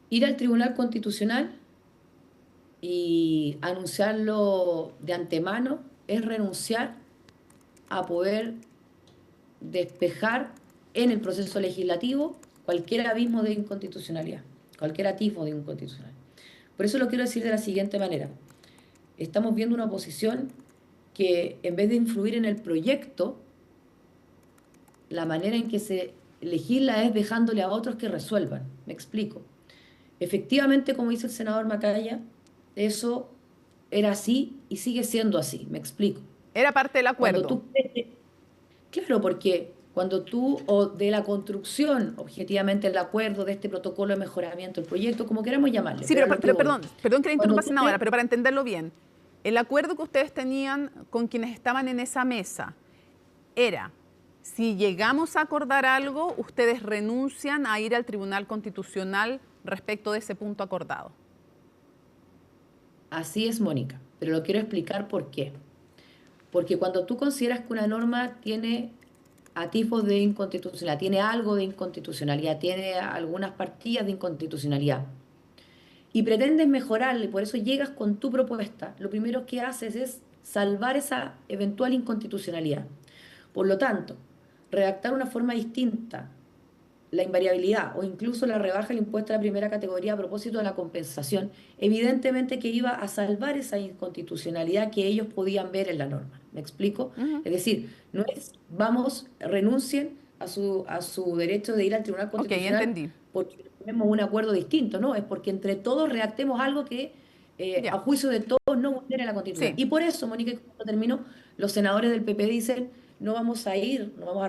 Ir al Tribunal Constitucional y anunciarlo de antemano es renunciar a poder despejar en el proceso legislativo cualquier abismo de inconstitucionalidad, cualquier atisbo de inconstitucionalidad. Por eso lo quiero decir de la siguiente manera. Estamos viendo una oposición que en vez de influir en el proyecto, la manera en que se legisla es dejándole a otros que resuelvan. Me explico. Efectivamente, como dice el senador Macaya, eso era así y sigue siendo así. Me explico. Era parte del acuerdo. Claro, porque cuando tú, o de la construcción, objetivamente, el acuerdo de este protocolo de mejoramiento, el proyecto, como queramos llamarle. Sí, pero perdón que la interrumpa, senadora, pero para entenderlo bien, el acuerdo que ustedes tenían con quienes estaban en esa mesa era, si llegamos a acordar algo, ustedes renuncian a ir al Tribunal Constitucional respecto de ese punto acordado. Así es, Mónica, pero lo quiero explicar por qué. Porque cuando tú consideras que una norma tiene atisbos de inconstitucionalidad, tiene algo de inconstitucionalidad, tiene algunas partillas de inconstitucionalidad, y pretendes mejorarle, por eso llegas con tu propuesta, lo primero que haces es salvar esa eventual inconstitucionalidad. Por lo tanto, redactar una forma distinta la invariabilidad o incluso la rebaja del impuesto a la primera categoría a propósito de la compensación, evidentemente que iba a salvar esa inconstitucionalidad que ellos podían ver en la norma. ¿Me explico? Es decir, no es, renuncien a su derecho de ir al Tribunal Constitucional porque tenemos un acuerdo distinto, no, es porque entre todos redactemos algo que a juicio de todos no vulnere la Constitución. Sí. Y por eso, Mónica, cuando termino, los senadores del PP dicen no vamos a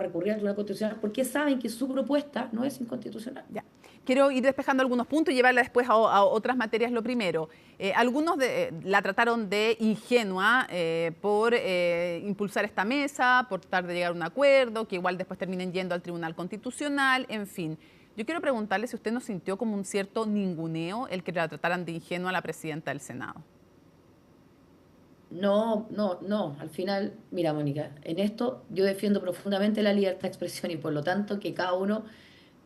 recurrir al Tribunal Constitucional porque saben que su propuesta no es inconstitucional. Ya. Quiero ir despejando algunos puntos y llevarla después a otras materias. Lo primero, algunos la trataron de ingenua por impulsar esta mesa, por tratar de llegar a un acuerdo, que igual después terminen yendo al Tribunal Constitucional, en fin. Yo quiero preguntarle si usted no sintió como un cierto ninguneo el que la trataran de ingenua a la presidenta del Senado. No, al final, mira, Mónica, en esto yo defiendo profundamente la libertad de expresión y por lo tanto que cada uno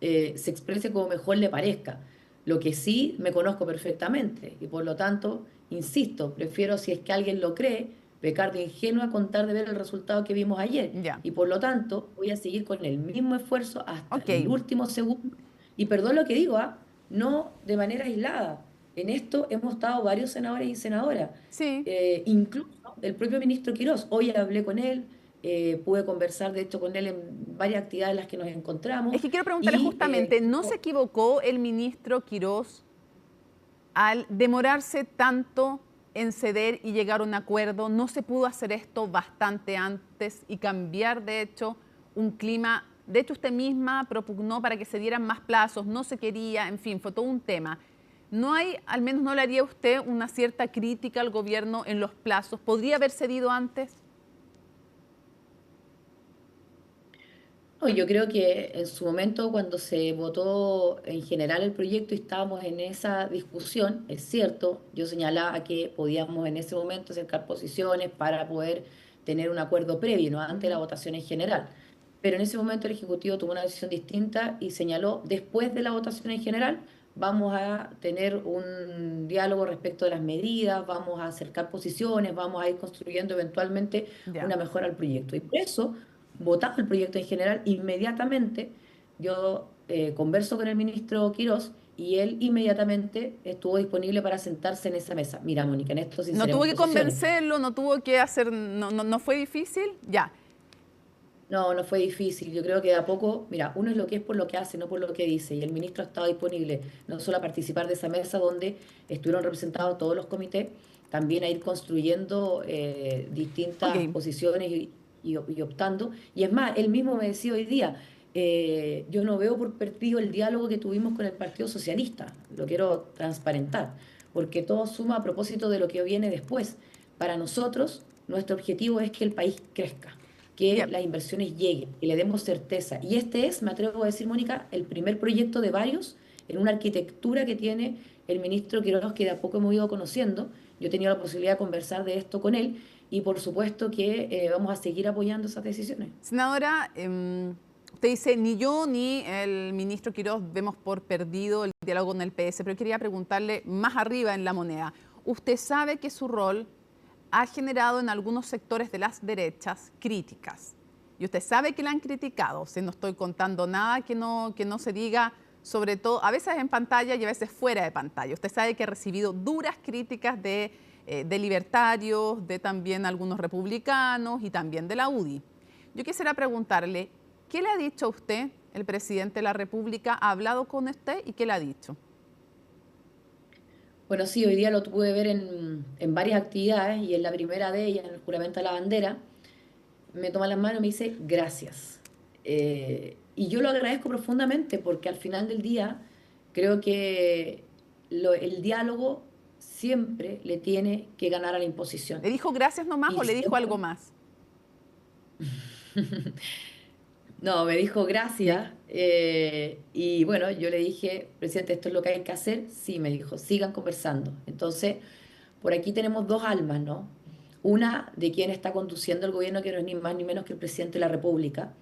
se exprese como mejor le parezca. Lo que sí me conozco perfectamente y por lo tanto, insisto, prefiero, si es que alguien lo cree, pecar de ingenua a contar de ver el resultado que vimos ayer. Y por lo tanto voy a seguir con el mismo esfuerzo hasta el último segundo. Y perdón lo que digo, no de manera aislada. En esto hemos estado varios senadores y senadoras, incluso el propio ministro Quirós. Hoy hablé con él, pude conversar de hecho con él en varias actividades en las que nos encontramos. Es que quiero preguntarle justamente, ¿no se equivocó el ministro Quirós al demorarse tanto en ceder y llegar a un acuerdo? ¿No se pudo hacer esto bastante antes y cambiar de hecho un clima? De hecho usted misma propugnó para que se dieran más plazos, no se quería, en fin, fue todo un tema. ¿No hay, al menos no le haría usted una cierta crítica al gobierno en los plazos? ¿Podría haber cedido antes? No, yo creo que en su momento cuando se votó en general el proyecto y estábamos en esa discusión, es cierto, yo señalaba que podíamos en ese momento acercar posiciones para poder tener un acuerdo previo, ¿no? Antes de la votación en general. Pero en ese momento el Ejecutivo tomó una decisión distinta y señaló, después de la votación en general, vamos a tener un diálogo respecto de las medidas, vamos a acercar posiciones, vamos a ir construyendo eventualmente una mejora al proyecto. Y por eso, votado el proyecto en general, inmediatamente yo converso con el ministro Quirós y él inmediatamente estuvo disponible para sentarse en esa mesa. Mira, Mónica, en esto sí. ¿No tuvo que convencerlo? ¿No tuvo que hacer? ¿No fue difícil? Ya. No fue difícil. Yo creo que de a poco, mira, uno es lo que es por lo que hace, no por lo que dice. Y el ministro ha estado disponible no solo a participar de esa mesa donde estuvieron representados todos los comités, también a ir construyendo distintas posiciones y optando. Y es más, él mismo me decía hoy día, yo no veo por perdido el diálogo que tuvimos con el Partido Socialista. Lo quiero transparentar, porque todo suma a propósito de lo que viene después. Para nosotros, nuestro objetivo es que el país crezca, que las inversiones lleguen, que le demos certeza. Y este es, me atrevo a decir, Mónica, el primer proyecto de varios en una arquitectura que tiene el ministro Quirós, que de a poco hemos ido conociendo. Yo he tenido la posibilidad de conversar de esto con él y por supuesto que vamos a seguir apoyando esas decisiones. Senadora, usted dice, ni yo ni el ministro Quirós vemos por perdido el diálogo con el PS, pero quería preguntarle más arriba en la moneda. ¿Usted sabe que su rol ha generado en algunos sectores de las derechas críticas? y usted sabe que la han criticado. No estoy contando nada que no se diga, sobre todo a veces en pantalla y a veces fuera de pantalla. Usted sabe que ha recibido duras críticas de libertarios, de también algunos republicanos y también de la UDI. Yo quisiera preguntarle, ¿qué le ha dicho a usted el presidente de la República? ¿Ha hablado con usted y qué le ha dicho? Bueno, sí, hoy día lo pude ver en varias actividades y en la primera de ellas, en el juramento a la bandera, me toma las manos y me dice gracias. Y yo lo agradezco profundamente porque al final del día creo que el diálogo siempre le tiene que ganar a la imposición. ¿Le dijo gracias nomás o le dijo algo más? No, me dijo gracias y bueno, yo le dije, presidente, ¿esto es lo que hay que hacer? Sí, me dijo, sigan conversando. Entonces, por aquí tenemos dos almas, ¿no? Una de quien está conduciendo el gobierno, que no es ni más ni menos que el presidente de la República,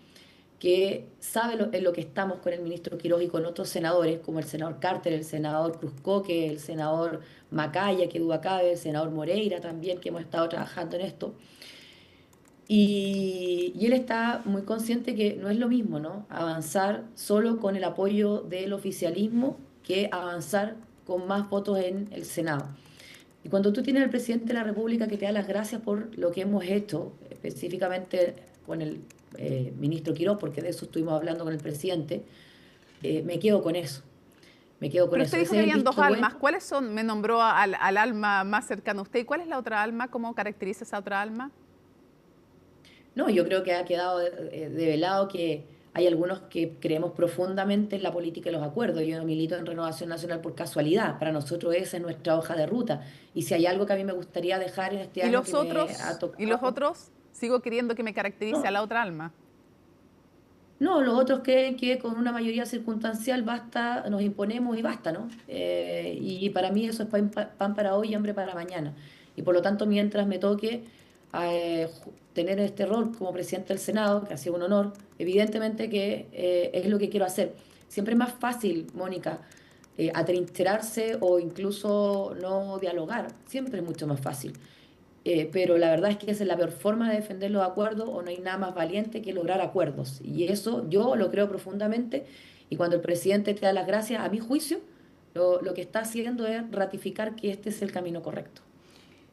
que sabe en lo que estamos con el ministro Quirós y con otros senadores, como el senador Carter, el senador Cruzcoque, el senador Macaya, que duda cabe, el senador Moreira también, que hemos estado trabajando en esto. Y él está muy consciente que no es lo mismo, ¿no? Avanzar solo con el apoyo del oficialismo que avanzar con más votos en el Senado. Y cuando tú tienes al presidente de la República que te da las gracias por lo que hemos hecho, específicamente con el ministro Quirós, porque de eso estuvimos hablando con el presidente, me quedo con eso. Me quedo con Pero eso. usted dijo que habían dos almas. ¿Cuáles son? Me nombró al alma más cercana a usted. ¿Y cuál es la otra alma? ¿Cómo caracteriza esa otra alma? No, yo creo que ha quedado develado que hay algunos que creemos profundamente en la política y los acuerdos. Yo no milito en Renovación Nacional por casualidad. Para nosotros esa es nuestra hoja de ruta. Y si hay algo que a mí me gustaría dejar en este año ¿Y los otros? Sigo queriendo que me caracterice a la otra alma. No, los otros creen que con una mayoría circunstancial basta, nos imponemos y basta, ¿no? Y para mí eso es pan para hoy y hambre para mañana. Y por lo tanto, mientras me toque tener este rol como presidente del Senado, que ha sido un honor, evidentemente que es lo que quiero hacer. Siempre es más fácil, Mónica, atrincherarse o incluso no dialogar. Siempre es mucho más fácil. Pero la verdad es que esa es la peor forma de defender los acuerdos, o no hay nada más valiente que lograr acuerdos. Y eso yo lo creo profundamente. Y cuando el presidente te da las gracias, a mi juicio, lo que está haciendo es ratificar que este es el camino correcto.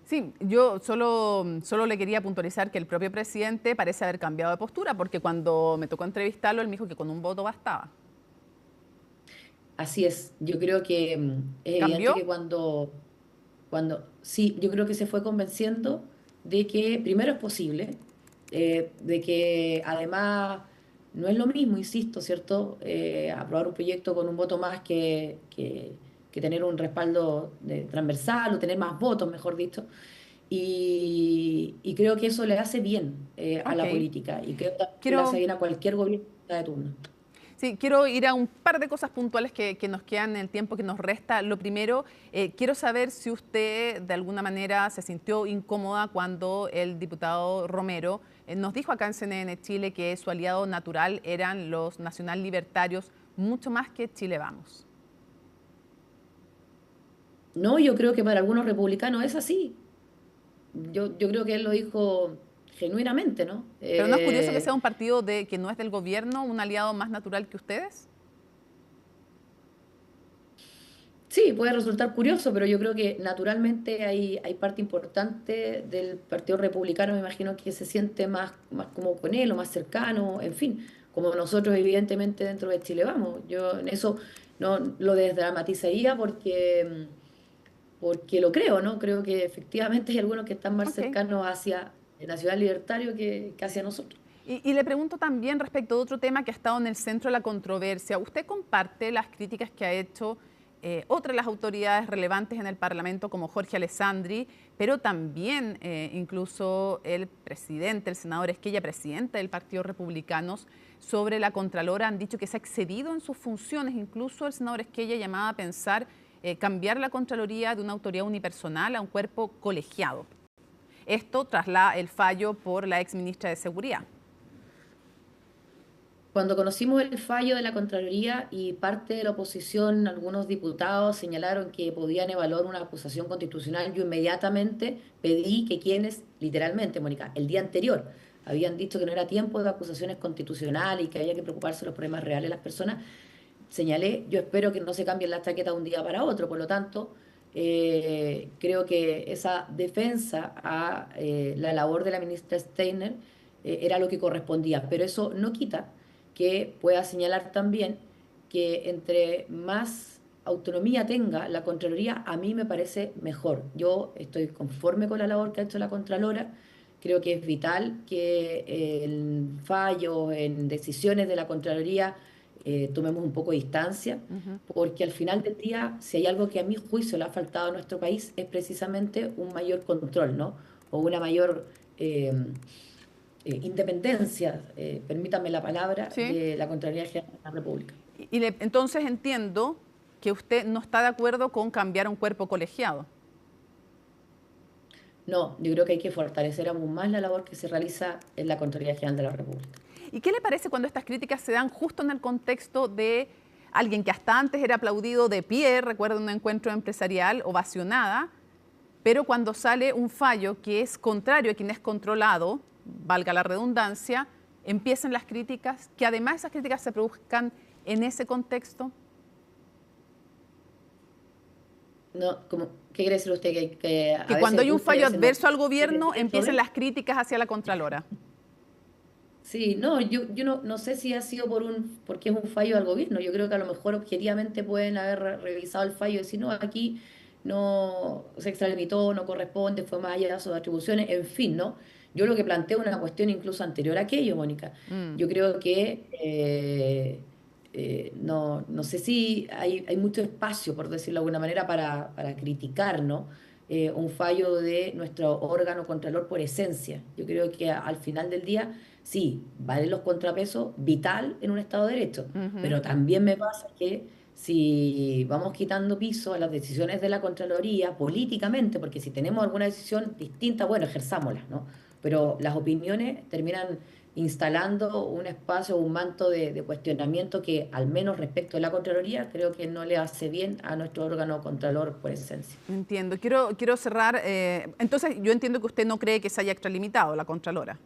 Sí, yo solo le quería puntualizar que el propio presidente parece haber cambiado de postura, porque cuando me tocó entrevistarlo, él me dijo que con un voto bastaba. Así es. Yo creo que es evidente que sí, yo creo que se fue convenciendo de que primero es posible, de que además no es lo mismo, insisto, ¿cierto? Aprobar un proyecto con un voto más que tener un respaldo transversal o tener más votos, mejor dicho. Y creo que eso le hace bien a la política y creo que le hace bien a cualquier gobierno de turno. Sí, quiero ir a un par de cosas puntuales que nos quedan en el tiempo que nos resta. Lo primero, quiero saber si usted de alguna manera se sintió incómoda cuando el diputado Romero nos dijo acá en CNN Chile que su aliado natural eran los nacional libertarios, mucho más que Chile Vamos. No, yo creo que para algunos republicanos es así. Yo creo que él lo dijo genuinamente, ¿no? ¿Pero no es curioso que sea un partido que no es del gobierno, un aliado más natural que ustedes? Sí, puede resultar curioso, pero yo creo que naturalmente hay parte importante del Partido Republicano, me imagino, que se siente más como con él o más cercano, en fin, como nosotros evidentemente dentro de Chile Vamos. Yo en eso no lo desdramatizaría porque lo creo, ¿no? Creo que efectivamente hay algunos que están más cercanos hacia el Nacional Libertario que hacia nosotros. Y le pregunto también respecto a otro tema que ha estado en el centro de la controversia. ¿Usted comparte las críticas que ha hecho otras de las autoridades relevantes en el Parlamento, como Jorge Alessandri, pero también incluso el presidente, el senador Esquella, presidente del Partido Republicano, sobre la Contralora? Han dicho que se ha excedido en sus funciones. Incluso el senador Esquella llamaba a pensar cambiar la Contraloría de una autoridad unipersonal a un cuerpo colegiado. Esto tras el fallo por la exministra de Seguridad. Cuando conocimos el fallo de la Contraloría y parte de la oposición, algunos diputados señalaron que podían evaluar una acusación constitucional, yo inmediatamente pedí que quienes, literalmente, Mónica, el día anterior habían dicho que no era tiempo de acusaciones constitucionales y que había que preocuparse de los problemas reales de las personas, señalé, yo espero que no se cambien las chaquetas de un día para otro, por lo tanto, creo que esa defensa a la labor de la ministra Steiner era lo que correspondía, pero eso no quita que pueda señalar también que entre más autonomía tenga la Contraloría, a mí me parece mejor. Yo estoy conforme con la labor que ha hecho la Contralora, creo que es vital que en fallos, en decisiones de la Contraloría, tomemos un poco de distancia, porque al final del día, si hay algo que a mi juicio le ha faltado a nuestro país, es precisamente un mayor control, ¿no? O una mayor independencia, permítanme la palabra, sí, de la Contraloría General de la República. Entonces entiendo que usted no está de acuerdo con cambiar un cuerpo colegiado. No, yo creo que hay que fortalecer aún más la labor que se realiza en la Contraloría General de la República. ¿Y qué le parece cuando estas críticas se dan justo en el contexto de alguien que hasta antes era aplaudido de pie, recuerdo un encuentro empresarial, ovacionada, pero cuando sale un fallo que es contrario a quien es controlado, valga la redundancia, empiezan las críticas, que además esas críticas se produzcan en ese contexto? No, ¿qué quiere decir usted? Que cuando hay un fallo adverso al gobierno, empiezan las críticas hacia la Contralora. Sí, no, yo no sé si ha sido porque es un fallo al gobierno. Yo creo que a lo mejor objetivamente pueden haber revisado el fallo y decir, no, aquí no se extralimitó, no corresponde, fue más allá de sus atribuciones, en fin, ¿no? Yo lo que planteo es una cuestión incluso anterior a aquello, Mónica. Yo creo que no sé si hay mucho espacio, por decirlo de alguna manera, para criticar, ¿no? Un fallo de nuestro órgano contralor por esencia. Yo creo que al final del día, sí, valen los contrapesos, vital en un Estado de Derecho, pero también me pasa que si vamos quitando piso a las decisiones de la Contraloría políticamente, porque si tenemos alguna decisión distinta, bueno, ejerzámosla, ¿no? Pero las opiniones terminan instalando un espacio, un manto de cuestionamiento que, al menos respecto de la Contraloría, creo que no le hace bien a nuestro órgano contralor por esencia. Entiendo. Quiero cerrar. Entonces, yo entiendo que usted no cree que se haya extralimitado la Contralora.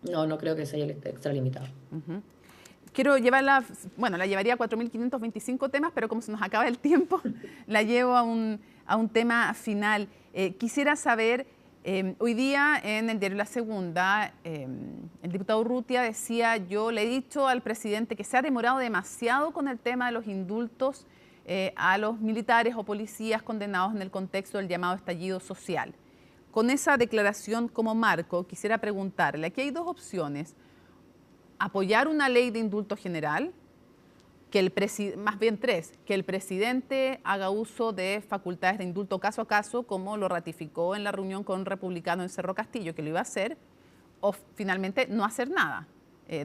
No creo que se haya extralimitado. Quiero llevarla, la llevaría a 4.525 temas, pero como se nos acaba el tiempo, la llevo a un tema final. Quisiera saber, hoy día en el diario La Segunda, el diputado Urrutia decía, yo le he dicho al presidente que se ha demorado demasiado con el tema de los indultos a los militares o policías condenados en el contexto del llamado estallido social. Con esa declaración como marco, quisiera preguntarle, aquí hay dos opciones: apoyar una ley de indulto general, más bien tres, que el presidente haga uso de facultades de indulto caso a caso, como lo ratificó en la reunión con un republicano en Cerro Castillo, que lo iba a hacer, o finalmente no hacer nada,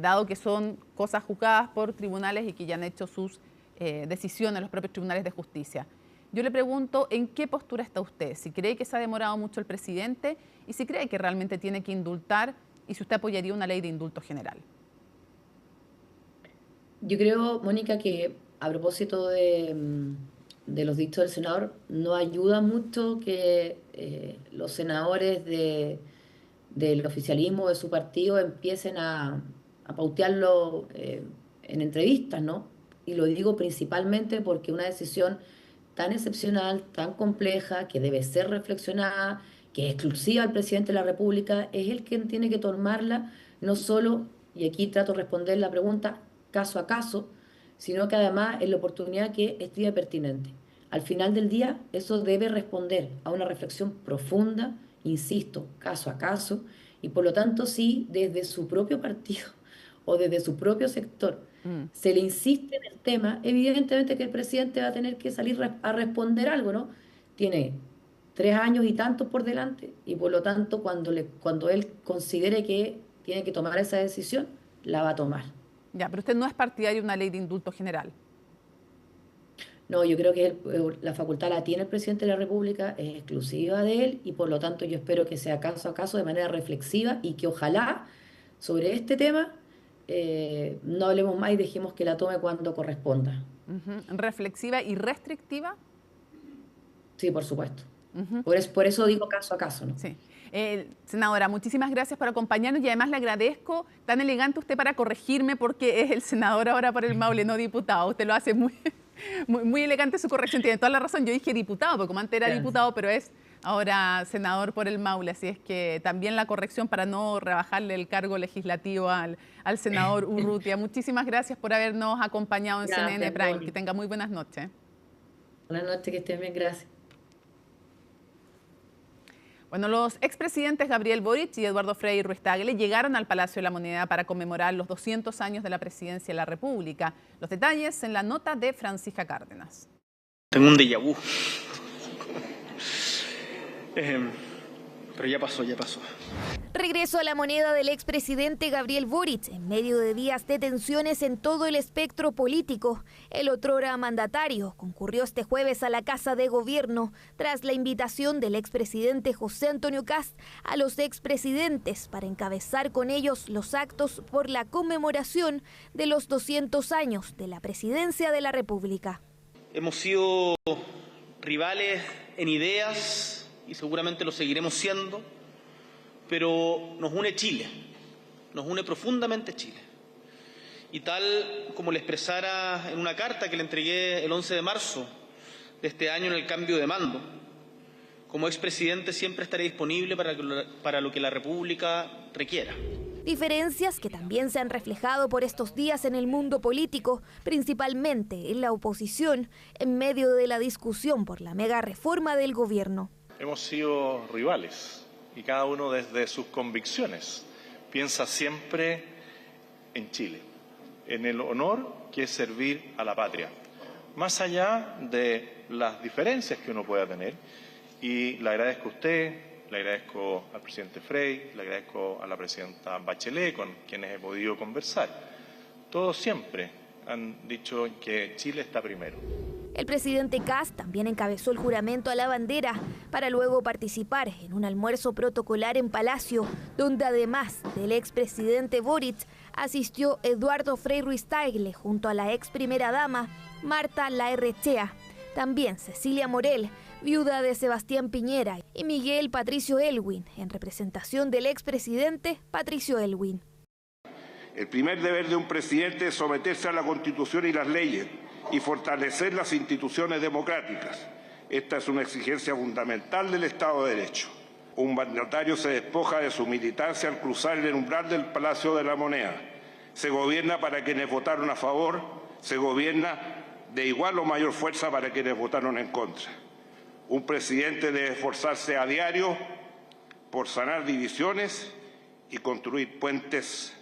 dado que son cosas juzgadas por tribunales y que ya han hecho sus decisiones los propios tribunales de justicia. Yo le pregunto, ¿en qué postura está usted? Si cree que se ha demorado mucho el presidente y si cree que realmente tiene que indultar y si usted apoyaría una ley de indulto general. Yo creo, Mónica, que a propósito de los dichos del senador, no ayuda mucho que los senadores del oficialismo de su partido empiecen a pautearlo en entrevistas, ¿no? Y lo digo principalmente porque una decisión tan excepcional, tan compleja, que debe ser reflexionada, que es exclusiva del presidente de la República, es el quien tiene que tomarla, no solo, y aquí trato de responder la pregunta, caso a caso, sino que además es la oportunidad que estime pertinente. Al final del día, eso debe responder a una reflexión profunda, insisto, caso a caso, y por lo tanto, sí, desde su propio partido o desde su propio sector se le insiste en el tema, evidentemente que el presidente va a tener que salir a responder algo, ¿no? Tiene 3 años y tantos por delante, y por lo tanto, cuando él considere que tiene que tomar esa decisión, la va a tomar. Ya, pero usted no es partidario de una ley de indulto general. No, yo creo que la facultad la tiene el presidente de la República, es exclusiva de él, y por lo tanto yo espero que sea caso a caso de manera reflexiva y que ojalá sobre este tema no hablemos más y dejemos que la tome cuando corresponda. ¿Reflexiva y restrictiva? Sí, por supuesto. Por eso digo caso a caso, ¿no? Sí. Senadora, muchísimas gracias por acompañarnos y además le agradezco tan elegante usted para corregirme porque es el senador ahora por el Maule, no diputado. Usted lo hace muy elegante su corrección. Tiene toda la razón. Yo dije diputado, porque como antes era diputado, pero es ahora senador por el Maule. Así es que también la corrección para no rebajarle el cargo legislativo al senador Urrutia. Muchísimas gracias por habernos acompañado en CNN Prime. Que tenga muy buenas noches. Buenas noches, que estén bien, gracias. Bueno, los expresidentes Gabriel Boric y Eduardo Frei Ruiz-Tagle llegaron al Palacio de la Moneda para conmemorar los 200 años de la presidencia de la República. Los detalles en la nota de Francisca Cárdenas. Tengo un déjà vu. Pero ya pasó. Regreso a la moneda del expresidente Gabriel Boric en medio de días de tensiones en todo el espectro político. El otrora mandatario concurrió este jueves a la Casa de Gobierno tras la invitación del expresidente José Antonio Kast a los expresidentes para encabezar con ellos los actos por la conmemoración de los 200 años de la presidencia de la República. Hemos sido rivales en ideas y seguramente lo seguiremos siendo, pero nos une Chile, nos une profundamente Chile. Y tal como le expresara en una carta que le entregué el 11 de marzo de este año en el cambio de mando, como expresidente siempre estaré disponible para lo que la República requiera. Diferencias que también se han reflejado por estos días en el mundo político, principalmente en la oposición, en medio de la discusión por la mega reforma del gobierno. Hemos sido rivales y cada uno desde sus convicciones piensa siempre en Chile, en el honor que es servir a la patria, más allá de las diferencias que uno pueda tener. Y le agradezco a usted, le agradezco al presidente Frei, le agradezco a la presidenta Bachelet, con quienes he podido conversar. Todos siempre han dicho que Chile está primero. El presidente Kast también encabezó el juramento a la bandera para luego participar en un almuerzo protocolar en Palacio, donde además del expresidente Boric asistió Eduardo Frei Ruiz-Tagle junto a la ex primera dama Marta Larrechea, también Cecilia Morel, viuda de Sebastián Piñera, y Miguel Patricio Aylwin, en representación del expresidente Patricio Aylwin. El primer deber de un presidente es someterse a la Constitución y las leyes y fortalecer las instituciones democráticas. Esta es una exigencia fundamental del Estado de Derecho. Un mandatario se despoja de su militancia al cruzar el umbral del Palacio de la Moneda. Se gobierna para quienes votaron a favor, se gobierna de igual o mayor fuerza para quienes votaron en contra. Un presidente debe esforzarse a diario por sanar divisiones y construir puentes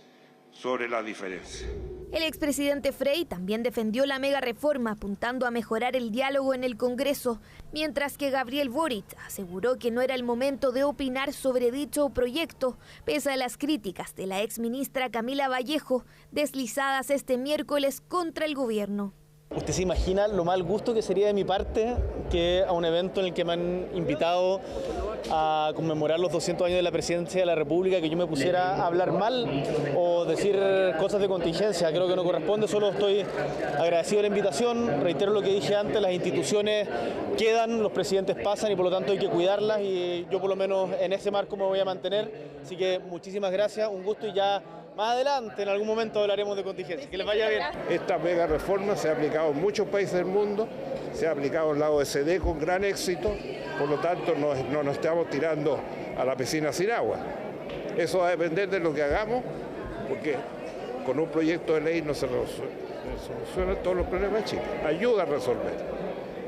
sobre las diferencias. El expresidente Frei también defendió la mega reforma apuntando a mejorar el diálogo en el Congreso, mientras que Gabriel Boric aseguró que no era el momento de opinar sobre dicho proyecto, pese a las críticas de la exministra Camila Vallejo, deslizadas este miércoles contra el gobierno. ¿Usted se imagina lo mal gusto que sería de mi parte que a un evento en el que me han invitado a conmemorar los 200 años de la presidencia de la República, que yo me pusiera a hablar mal o decir cosas de contingencia? Creo que no corresponde, solo estoy agradecido de la invitación. Reitero lo que dije antes, las instituciones quedan, los presidentes pasan y por lo tanto hay que cuidarlas, y yo por lo menos en ese marco me voy a mantener. Así que muchísimas gracias, un gusto, y ya más adelante en algún momento hablaremos de contingencia. Que les vaya bien. Esta mega reforma se ha aplicado en muchos países del mundo, se ha aplicado en la OECD con gran éxito, por lo tanto no nos estamos tirando a la piscina sin agua. Eso va a depender de lo que hagamos, porque con un proyecto de ley no se solucionan todos los problemas de Chile, ayuda a resolver.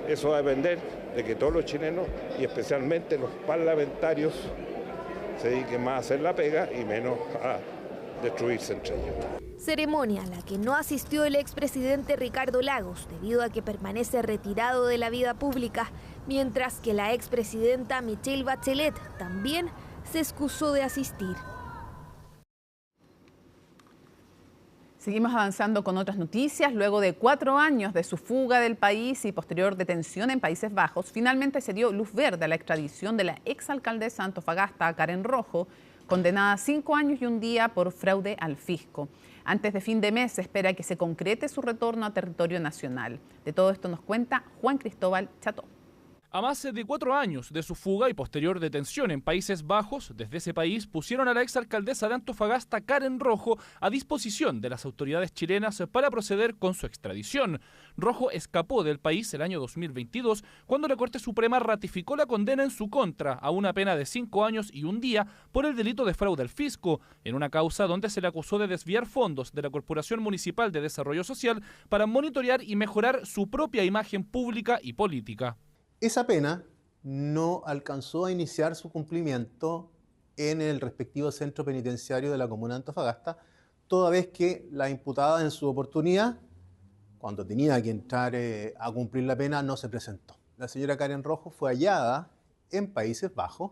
Eso va a depender de que todos los chilenos, y especialmente los parlamentarios, se dediquen más a hacer la pega y menos a destruirse entre ellos. Ceremonia a la que no asistió el expresidente Ricardo Lagos debido a que permanece retirado de la vida pública, mientras que la expresidenta Michelle Bachelet también se excusó de asistir. Seguimos avanzando con otras noticias. Luego de 4 años de su fuga del país y posterior detención en Países Bajos, finalmente se dio luz verde a la extradición de la exalcaldesa de Antofagasta, Karen Rojo, condenada a 5 años y un día por fraude al fisco. Antes de fin de mes se espera que se concrete su retorno a territorio nacional. De todo esto nos cuenta Juan Cristóbal Cható. A más de 4 años de su fuga y posterior detención en Países Bajos, desde ese país pusieron a la exalcaldesa de Antofagasta, Karen Rojo, a disposición de las autoridades chilenas para proceder con su extradición. Rojo escapó del país el año 2022, cuando la Corte Suprema ratificó la condena en su contra a una pena de 5 años y 1 día por el delito de fraude al fisco, en una causa donde se le acusó de desviar fondos de la Corporación Municipal de Desarrollo Social para monitorear y mejorar su propia imagen pública y política. Esa pena no alcanzó a iniciar su cumplimiento en el respectivo centro penitenciario de la comuna de Antofagasta, toda vez que la imputada en su oportunidad, cuando tenía que entrar a cumplir la pena, no se presentó. La señora Karen Rojo fue hallada en Países Bajos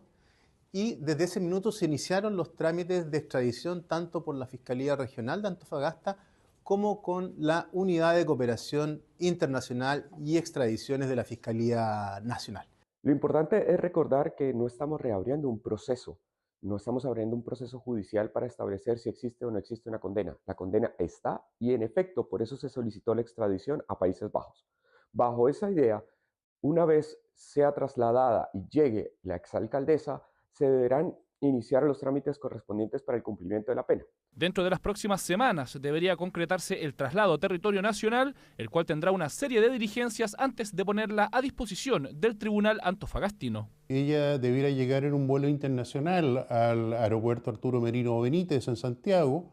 y desde ese minuto se iniciaron los trámites de extradición tanto por la Fiscalía Regional de Antofagasta como con la Unidad de Cooperación Internacional y Extradiciones de la Fiscalía Nacional. Lo importante es recordar que no estamos reabriendo un proceso, no estamos abriendo un proceso judicial para establecer si existe o no existe una condena. La condena está y en efecto por eso se solicitó la extradición a Países Bajos. Bajo esa idea, una vez sea trasladada y llegue la exalcaldesa, se deberán iniciar los trámites correspondientes para el cumplimiento de la pena. Dentro de las próximas semanas debería concretarse el traslado a territorio nacional, el cual tendrá una serie de diligencias antes de ponerla a disposición del Tribunal Antofagastino. Ella debiera llegar en un vuelo internacional al aeropuerto Arturo Merino Benítez en Santiago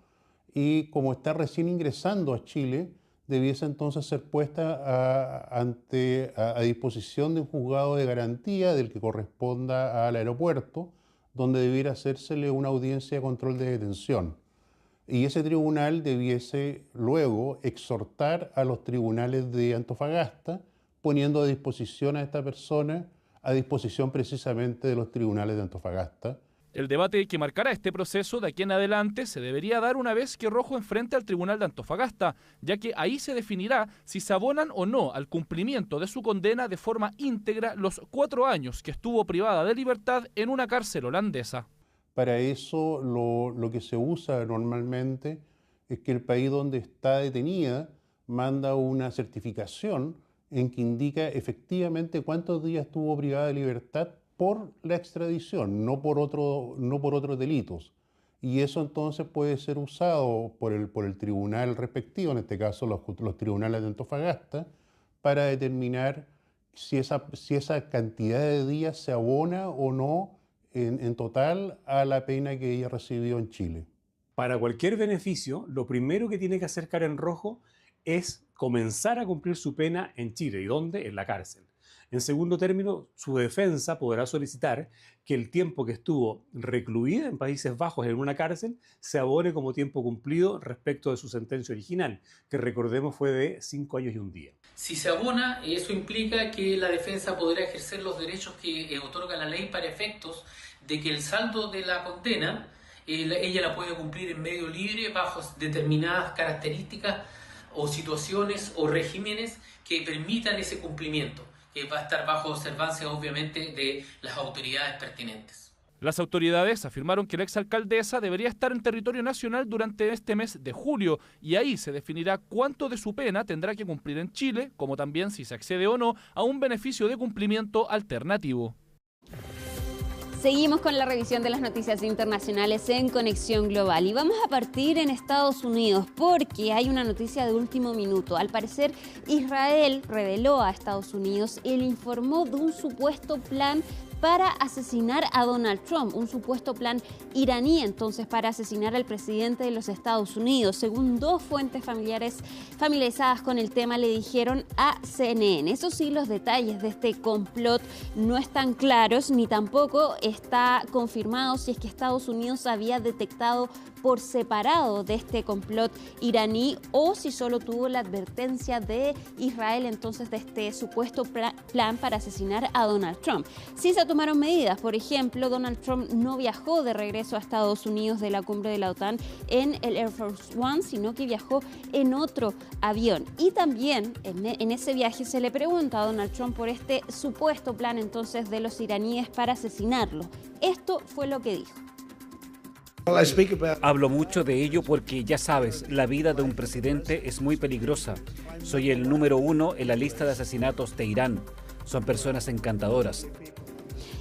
y como está recién ingresando a Chile, debiese entonces ser puesta a disposición de un juzgado de garantía del que corresponda al aeropuerto, donde debiera hacérsele una audiencia de control de detención. Y ese tribunal debiese luego exhortar a los tribunales de Antofagasta, poniendo a disposición a esta persona, a disposición precisamente de los tribunales de Antofagasta. El debate que marcará este proceso de aquí en adelante se debería dar una vez que Rojo enfrente al Tribunal de Antofagasta, ya que ahí se definirá si se abonan o no al cumplimiento de su condena de forma íntegra los 4 años que estuvo privada de libertad en una cárcel holandesa. Para eso lo que se usa normalmente es que el país donde está detenida manda una certificación en que indica efectivamente cuántos días estuvo privada de libertad por la extradición, no por otros delitos. Y eso entonces puede ser usado por el tribunal respectivo, en este caso los tribunales de Antofagasta, para determinar si esa cantidad de días se abona o no en total a la pena que ella recibió en Chile. Para cualquier beneficio, lo primero que tiene que hacer Karen Rojo es comenzar a cumplir su pena en Chile. ¿Y dónde? En la cárcel. En segundo término, su defensa podrá solicitar que el tiempo que estuvo recluida en Países Bajos en una cárcel se abone como tiempo cumplido respecto de su sentencia original, que recordemos fue de 5 años y 1 día. Si se abona, eso implica que la defensa podrá ejercer los derechos que otorga la ley para efectos de que el saldo de la condena ella la puede cumplir en medio libre bajo determinadas características o situaciones o regímenes que permitan ese cumplimiento, que va a estar bajo observancia obviamente de las autoridades pertinentes. Las autoridades afirmaron que la exalcaldesa debería estar en territorio nacional durante este mes de julio y ahí se definirá cuánto de su pena tendrá que cumplir en Chile, como también si se accede o no a un beneficio de cumplimiento alternativo. Seguimos con la revisión de las noticias internacionales en Conexión Global y vamos a partir en Estados Unidos porque hay una noticia de último minuto. Al parecer, Israel reveló a Estados Unidos y le informó de un supuesto plan para asesinar a Donald Trump, un supuesto plan iraní entonces para asesinar al presidente de los Estados Unidos. Según 2 fuentes familiarizadas con el tema le dijeron a CNN. Eso sí, los detalles de este complot no están claros ni tampoco está confirmado si es que Estados Unidos había detectado por separado de este complot iraní o si solo tuvo la advertencia de Israel entonces de este supuesto plan para asesinar a Donald Trump. Sí se tomaron medidas, por ejemplo, Donald Trump no viajó de regreso a Estados Unidos de la cumbre de la OTAN en el Air Force One, sino que viajó en otro avión. Y también en ese viaje se le pregunta a Donald Trump por este supuesto plan entonces de los iraníes para asesinarlo. Esto fue lo que dijo. Hablo mucho de ello porque, ya sabes, la vida de un presidente es muy peligrosa. Soy el número 1 en la lista de asesinatos de Irán. Son personas encantadoras.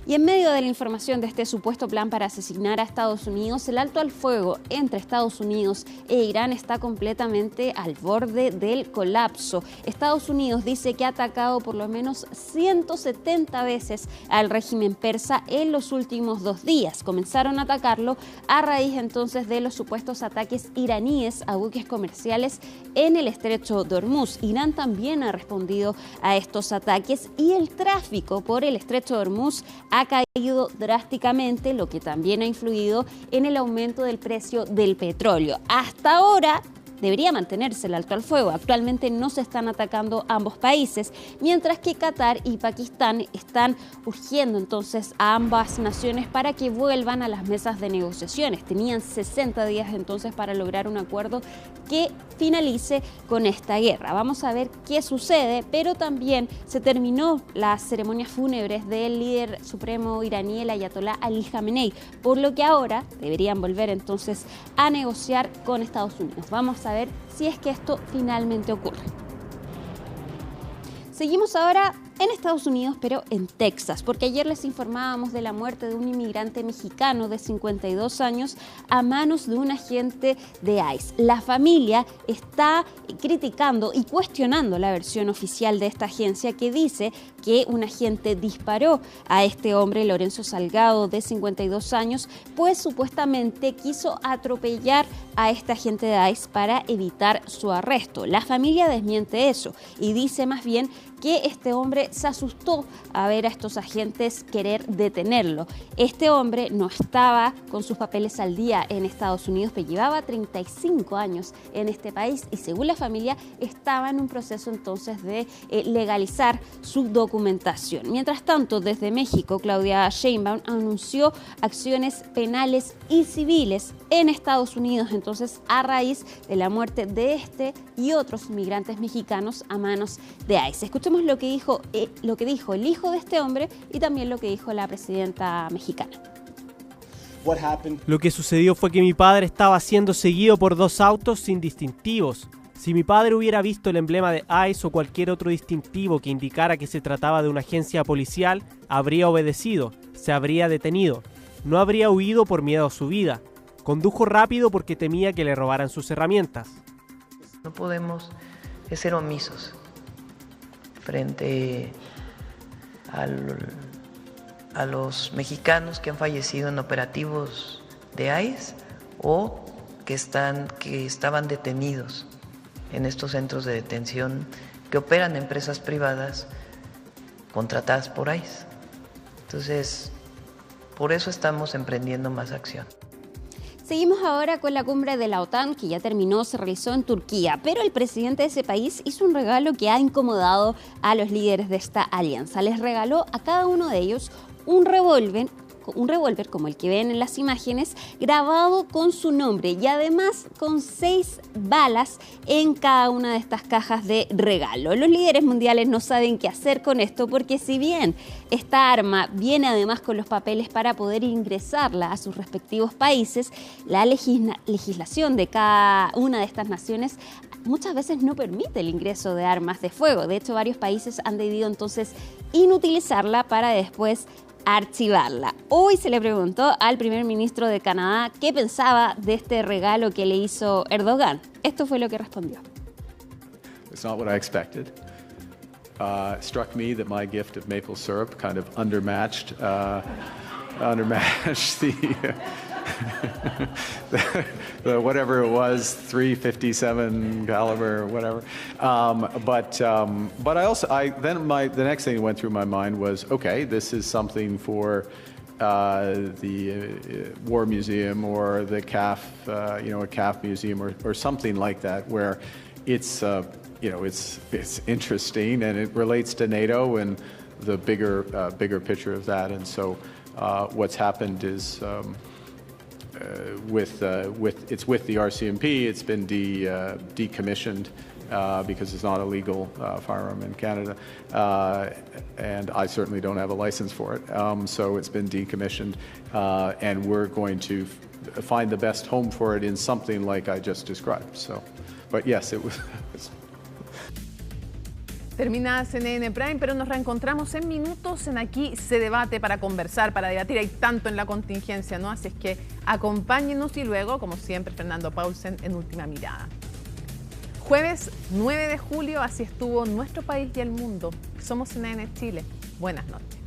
Y en medio de la información de este supuesto plan para asesinar a Estados Unidos, el alto al fuego entre Estados Unidos e Irán está completamente al borde del colapso. Estados Unidos dice que ha atacado por lo menos 170 veces al régimen persa en los últimos 2 días. Comenzaron a atacarlo a raíz entonces de los supuestos ataques iraníes a buques comerciales en el estrecho de Hormuz. Irán también ha respondido a estos ataques y el tráfico por el estrecho de Hormuz ha caído drásticamente, lo que también ha influido en el aumento del precio del petróleo. Hasta ahora debería mantenerse el alto al fuego. Actualmente no se están atacando ambos países, mientras que Qatar y Pakistán están urgiendo entonces a ambas naciones para que vuelvan a las mesas de negociaciones. Tenían 60 días entonces para lograr un acuerdo que finalice con esta guerra. Vamos a ver qué sucede, pero también se terminó las ceremonias fúnebres del líder supremo iraní, el ayatolá Ali Khamenei, por lo que ahora deberían volver entonces a negociar con Estados Unidos. Vamos a ver si es que esto finalmente ocurre. Seguimos ahora en Estados Unidos, pero en Texas, porque ayer les informábamos de la muerte de un inmigrante mexicano de 52 años a manos de un agente de ICE. La familia está criticando y cuestionando la versión oficial de esta agencia, que dice que un agente disparó a este hombre, Lorenzo Salgado, de 52 años, pues supuestamente quiso atropellar a este agente de ICE para evitar su arresto. La familia desmiente eso y dice más bien que este hombre se asustó a ver a estos agentes querer detenerlo. Este hombre no estaba con sus papeles al día en Estados Unidos, pero llevaba 35 años en este país y según la familia estaba en un proceso entonces de legalizar su documentación. Mientras tanto, desde México, Claudia Sheinbaum anunció acciones penales y civiles en Estados Unidos, entonces a raíz de la muerte de este y otros migrantes mexicanos a manos de ICE. Escuchemos lo que dijo el hijo de este hombre y también lo que dijo la presidenta mexicana. Lo que sucedió fue que mi padre estaba siendo seguido por 2 autos sin distintivos. Si mi padre hubiera visto el emblema de ICE o cualquier otro distintivo que indicara que se trataba de una agencia policial, habría obedecido, se habría detenido. No habría huido por miedo a su vida. Condujo rápido porque temía que le robaran sus herramientas. No podemos ser omisos frente a los mexicanos que han fallecido en operativos de ICE o que estaban detenidos en estos centros de detención que operan empresas privadas contratadas por ICE. Entonces, por eso estamos emprendiendo más acción. Seguimos ahora con la cumbre de la OTAN, que ya terminó, se realizó en Turquía, pero el presidente de ese país hizo un regalo que ha incomodado a los líderes de esta alianza. Les regaló a cada uno de ellos un revólver como el que ven en las imágenes, grabado con su nombre y además con 6 balas en cada una de estas cajas de regalo. Los líderes mundiales no saben qué hacer con esto porque si bien esta arma viene además con los papeles para poder ingresarla a sus respectivos países, la legislación de cada una de estas naciones muchas veces no permite el ingreso de armas de fuego. De hecho, varios países han decidido entonces inutilizarla para después archivarla. Hoy se le preguntó al primer ministro de Canadá qué pensaba de este regalo que le hizo Erdogan. Esto fue lo que respondió. It's not what I expected. It struck me that my gift of maple syrup kind of undermatched the whatever it was, .357 caliber or whatever. But the next thing that went through my mind was, okay, this is something for the War Museum or the CAF, a CAF museum or something like that, where it's it's interesting and it relates to NATO and the bigger picture of that. And so what's happened is with the RCMP, it's been decommissioned because it's not a legal firearm in Canada, and I certainly don't have a license for it. So it's been decommissioned, and we're going to find the best home for it in something like I just described. So, but yes, it was. Termina CNN Prime, pero nos reencontramos en minutos en Aquí se debate para conversar, para debatir. Hay tanto en la contingencia, ¿no? Así es que acompáñenos y luego, como siempre, Fernando Paulsen en Última Mirada. Jueves 9 de julio, así estuvo nuestro país y el mundo. Somos CNN Chile. Buenas noches.